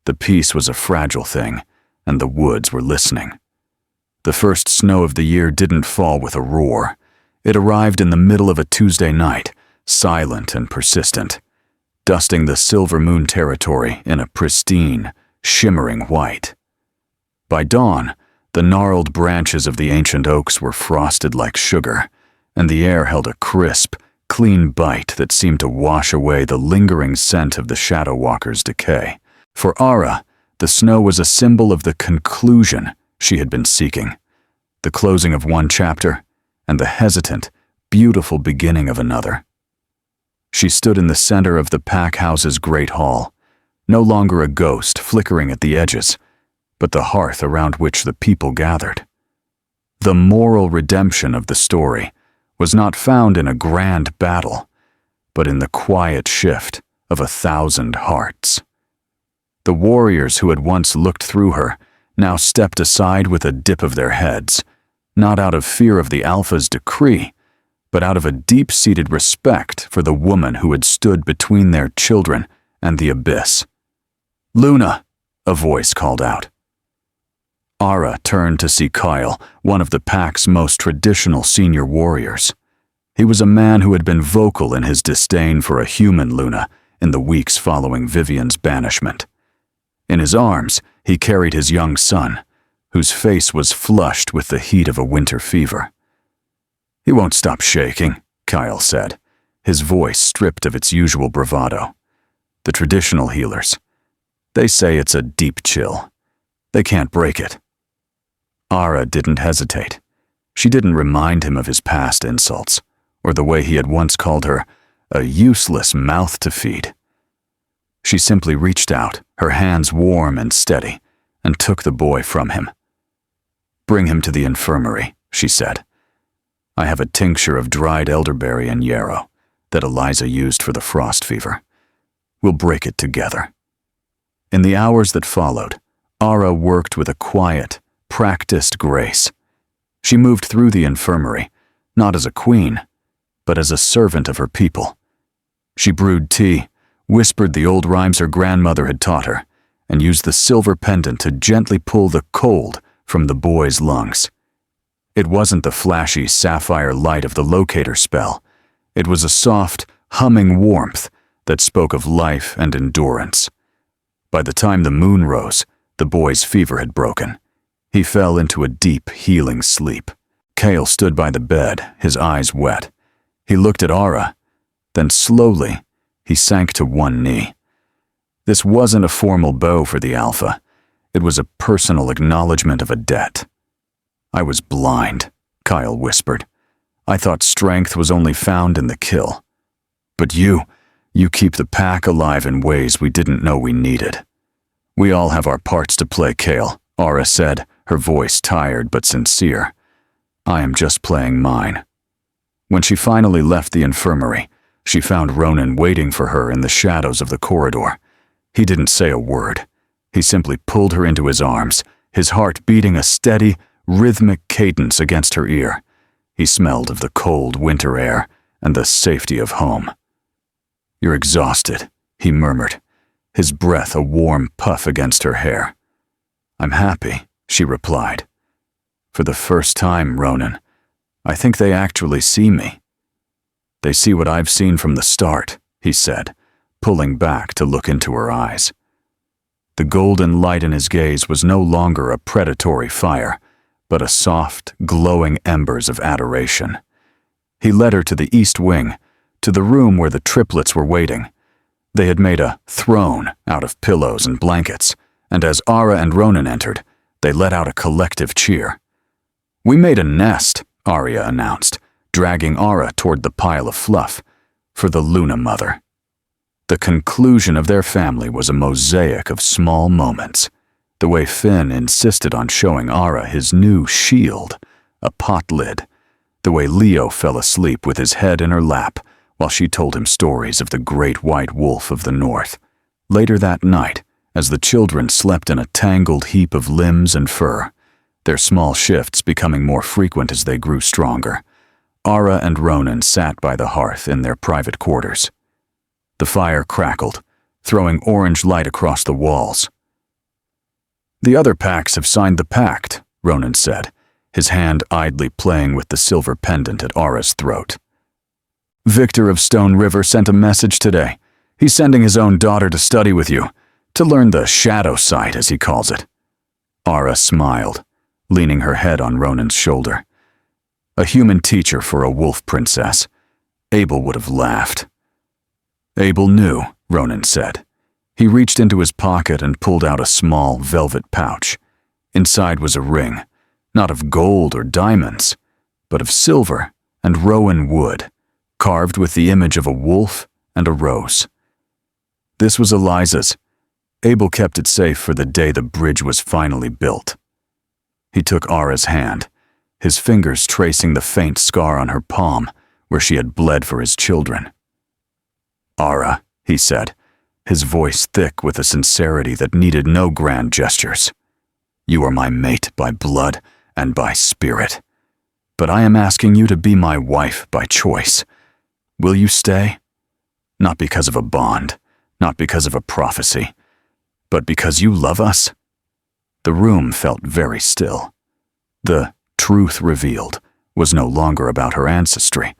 The peace was a fragile thing, and the woods were listening. The first snow of the year didn't fall with a roar. It arrived in the middle of a Tuesday night, silent and persistent, dusting the silver moon territory in a pristine, shimmering white. By dawn, the gnarled branches of the ancient oaks were frosted like sugar, and the air held a crisp, clean bite that seemed to wash away the lingering scent of the shadow walker's decay. For Ara, the snow was a symbol of the conclusion she had been seeking, the closing of one chapter and the hesitant, beautiful beginning of another. She stood in the center of the pack house's great hall, no longer a ghost flickering at the edges, but the hearth around which the people gathered. The moral redemption of the story was not found in a grand battle, but in the quiet shift of 1,000 hearts. The warriors who had once looked through her now stepped aside with a dip of their heads, not out of fear of the Alpha's decree, but out of a deep-seated respect for the woman who had stood between their children and the abyss. "Luna!" a voice called out. Ara turned to see Kyle, one of the pack's most traditional senior warriors. He was a man who had been vocal in his disdain for a human Luna in the weeks following Vivian's banishment. In his arms, he carried his young son, whose face was flushed with the heat of a winter fever. "He won't stop shaking," Kyle said, his voice stripped of its usual bravado. "The traditional healers. They say it's a deep chill. They can't break it." Ara didn't hesitate. She didn't remind him of his past insults, or the way he had once called her a useless mouth to feed. She simply reached out, her hands warm and steady, and took the boy from him. "Bring him to the infirmary," she said. "I have a tincture of dried elderberry and yarrow that Eliza used for the frost fever. We'll break it together." In the hours that followed, Ara worked with a quiet, practiced grace. She moved through the infirmary, not as a queen, but as a servant of her people. She brewed tea, whispered the old rhymes her grandmother had taught her, and used the silver pendant to gently pull the cold from the boy's lungs. It wasn't the flashy sapphire light of the locator spell. It was a soft, humming warmth that spoke of life and endurance. By the time the moon rose, the boy's fever had broken. He fell into a deep, healing sleep. Kale stood by the bed, his eyes wet. He looked at Ara, then slowly, he sank to one knee. This wasn't a formal bow for the Alpha. It was a personal acknowledgement of a debt. "I was blind," Kyle whispered. "I thought strength was only found in the kill. But you keep the pack alive in ways we didn't know we needed." "We all have our parts to play, Kale," Ara said, her voice tired but sincere. "I am just playing mine." When she finally left the infirmary, she found Ronan waiting for her in the shadows of the corridor. He didn't say a word. He simply pulled her into his arms, his heart beating a steady, rhythmic cadence against her ear. He smelled of the cold winter air and the safety of home. "You're exhausted," he murmured, his breath a warm puff against her hair. "I'm happy," she replied. "For the first time, Ronan, I think they actually see me." "They see what I've seen from the start," he said, pulling back to look into her eyes. The golden light in his gaze was no longer a predatory fire, but a soft, glowing embers of adoration. He led her to the east wing, to the room where the triplets were waiting. They had made a throne out of pillows and blankets, and as Ara and Ronan entered, they let out a collective cheer. "We made a nest," Arya announced, dragging Ara toward the pile of fluff, "for the Luna mother." The conclusion of their family was a mosaic of small moments. The way Finn insisted on showing Ara his new shield, a pot lid. The way Leo fell asleep with his head in her lap while she told him stories of the great white wolf of the north. Later that night, as the children slept in a tangled heap of limbs and fur, their small shifts becoming more frequent as they grew stronger, Ara and Ronan sat by the hearth in their private quarters. The fire crackled, throwing orange light across the walls. "The other packs have signed the pact," Ronan said, his hand idly playing with the silver pendant at Ara's throat. "Victor of Stone River sent a message today. He's sending his own daughter to study with you, to learn the shadow sight, as he calls it." Ara smiled, leaning her head on Ronan's shoulder. "A human teacher for a wolf princess. Abel would have laughed." "Abel knew," Ronan said. He reached into his pocket and pulled out a small velvet pouch. Inside was a ring, not of gold or diamonds, but of silver and rowan wood, carved with the image of a wolf and a rose. This was Eliza's. Abel kept it safe for the day the bridge was finally built. He took Ara's hand, his fingers tracing the faint scar on her palm where she had bled for his children. "Ara," he said, his voice thick with a sincerity that needed no grand gestures. "You are my mate by blood and by spirit. But I am asking you to be my wife by choice. Will you stay? Not because of a bond, not because of a prophecy, but because you love us?" The room felt very still. The truth revealed was no longer about her ancestry,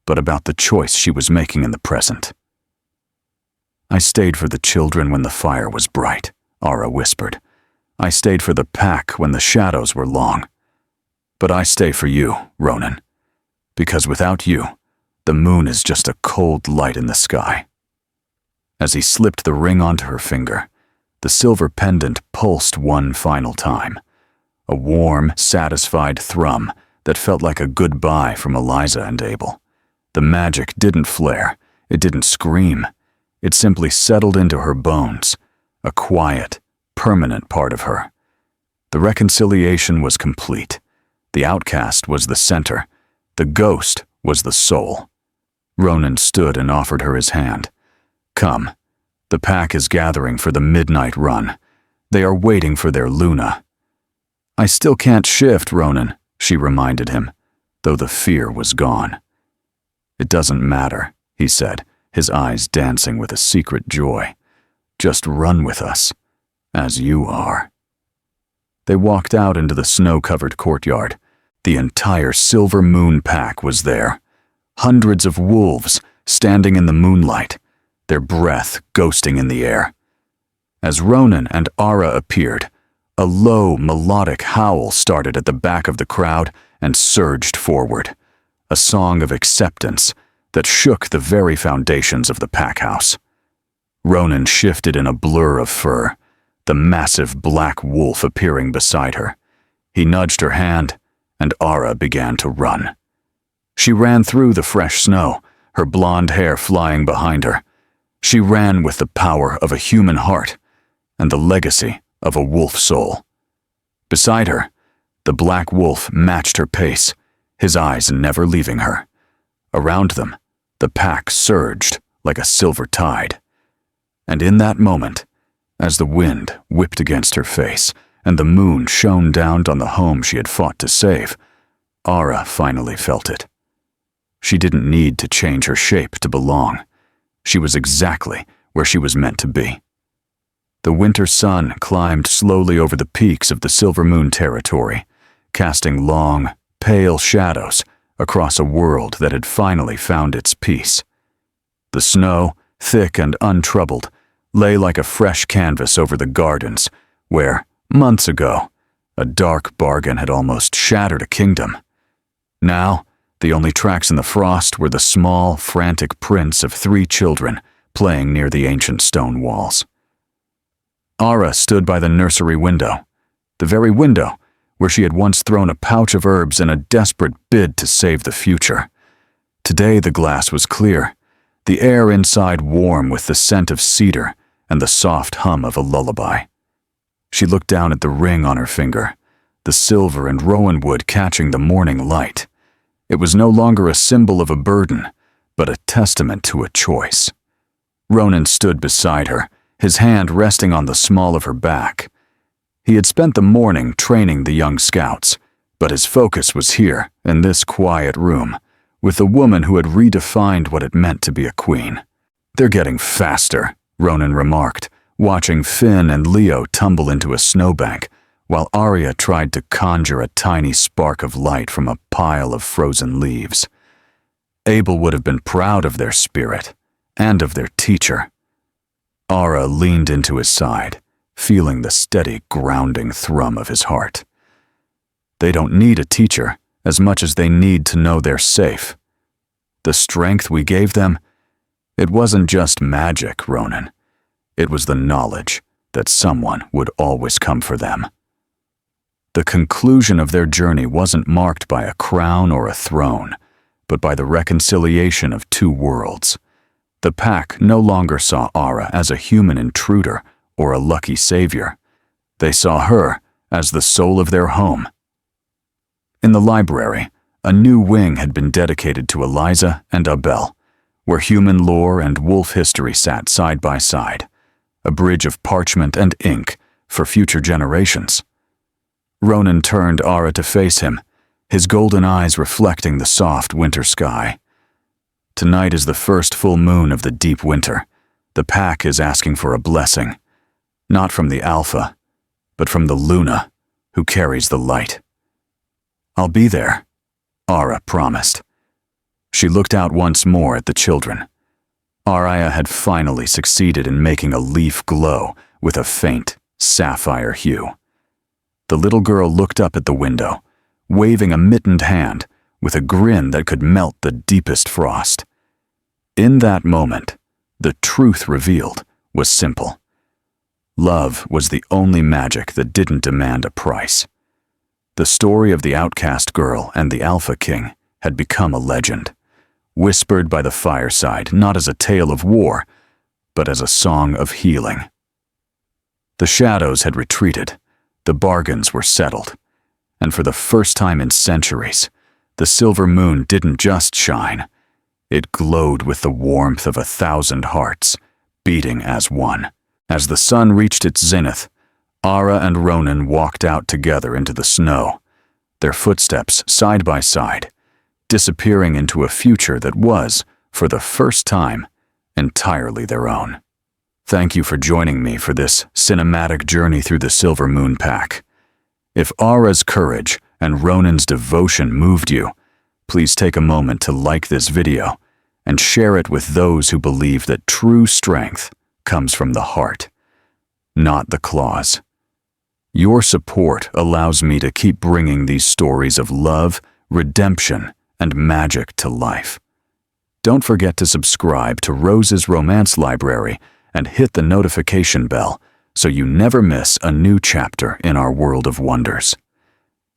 but about the choice she was making in the present. "I stayed for the children when the fire was bright," Ara whispered. "I stayed for the pack when the shadows were long. But I stay for you, Ronan, because without you, the moon is just a cold light in the sky." As he slipped the ring onto her finger, the silver pendant pulsed one final time, a warm, satisfied thrum that felt like a goodbye from Eliza and Abel. The magic didn't flare, it didn't scream. It simply settled into her bones, a quiet, permanent part of her. The reconciliation was complete. The outcast was the center. The ghost was the soul. Ronan stood and offered her his hand. "Come. The pack is gathering for the midnight run. They are waiting for their Luna." "I still can't shift, Ronan," she reminded him, though the fear was gone. "It doesn't matter," he said, his eyes dancing with a secret joy. "Just run with us, as you are." They walked out into the snow-covered courtyard. The entire Silver Moon pack was there. Hundreds of wolves standing in the moonlight, their breath ghosting in the air. As Ronan and Ara appeared, a low, melodic howl started at the back of the crowd and surged forward, a song of acceptance that shook the very foundations of the pack house. Ronan shifted in a blur of fur, the massive black wolf appearing beside her. He nudged her hand, and Ara began to run. She ran through the fresh snow, her blonde hair flying behind her. She ran with the power of a human heart and the legacy of a wolf soul. Beside her, the black wolf matched her pace, his eyes never leaving her. Around them, the pack surged like a silver tide. And in that moment, as the wind whipped against her face and the moon shone down on the home she had fought to save, Ara finally felt it. She didn't need to change her shape to belong. She was exactly where she was meant to be. The winter sun climbed slowly over the peaks of the Silver Moon territory, casting long, pale shadows across a world that had finally found its peace. The snow, thick and untroubled, lay like a fresh canvas over the gardens where, months ago, a dark bargain had almost shattered a kingdom. Now, the only tracks in the frost were the small, frantic prints of 3 children playing near the ancient stone walls. Ara stood by the nursery window, the very window where she had once thrown a pouch of herbs in a desperate bid to save the future. Today the glass was clear, the air inside warm with the scent of cedar and the soft hum of a lullaby. She looked down at the ring on her finger, the silver and rowan wood catching the morning light. It was no longer a symbol of a burden, but a testament to a choice. Ronan stood beside her, his hand resting on the small of her back. He had spent the morning training the young scouts, but his focus was here, in this quiet room, with the woman who had redefined what it meant to be a queen. "They're getting faster," Ronan remarked, watching Finn and Leo tumble into a snowbank, while Arya tried to conjure a tiny spark of light from a pile of frozen leaves. Abel would have been proud of their spirit, and of their teacher. Ara leaned into his side, feeling the steady, grounding thrum of his heart. They don't need a teacher as much as they need to know they're safe. The strength we gave them, it wasn't just magic, Ronan. It was the knowledge that someone would always come for them. The conclusion of their journey wasn't marked by a crown or a throne, but by the reconciliation of 2 worlds. The pack no longer saw Ara as a human intruder or a lucky savior. They saw her as the soul of their home. In the library, a new wing had been dedicated to Eliza and Abel, where human lore and wolf history sat side by side, a bridge of parchment and ink for future generations. Ronan turned Ara to face him, his golden eyes reflecting the soft winter sky. Tonight is the first full moon of the deep winter. The pack is asking for a blessing, not from the Alpha, but from the Luna, who carries the light. I'll be there, Ara promised. She looked out once more at the children. Araya had finally succeeded in making a leaf glow with a faint, sapphire hue. The little girl looked up at the window, waving a mittened hand with a grin that could melt the deepest frost. In that moment, the truth revealed was simple. Love was the only magic that didn't demand a price. The story of the outcast girl and the Alpha King had become a legend, whispered by the fireside not as a tale of war, but as a song of healing. The shadows had retreated, the bargains were settled, and for the first time in centuries, the silver moon didn't just shine. It glowed with the warmth of 1,000 hearts, beating as one. As the sun reached its zenith, Ara and Ronan walked out together into the snow, their footsteps side by side, disappearing into a future that was, for the first time, entirely their own. Thank you for joining me for this cinematic journey through the Silver Moon Pack. If Ara's courage and Ronan's devotion moved you, please take a moment to like this video and share it with those who believe that true strength comes from the heart, not the claws. Your support allows me to keep bringing these stories of love, redemption, and magic to life. Don't forget to subscribe to Rose's Romance Library and hit the notification bell so you never miss a new chapter in our world of wonders.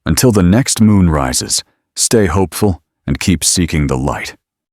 Until the next moon rises, stay hopeful and keep seeking the light.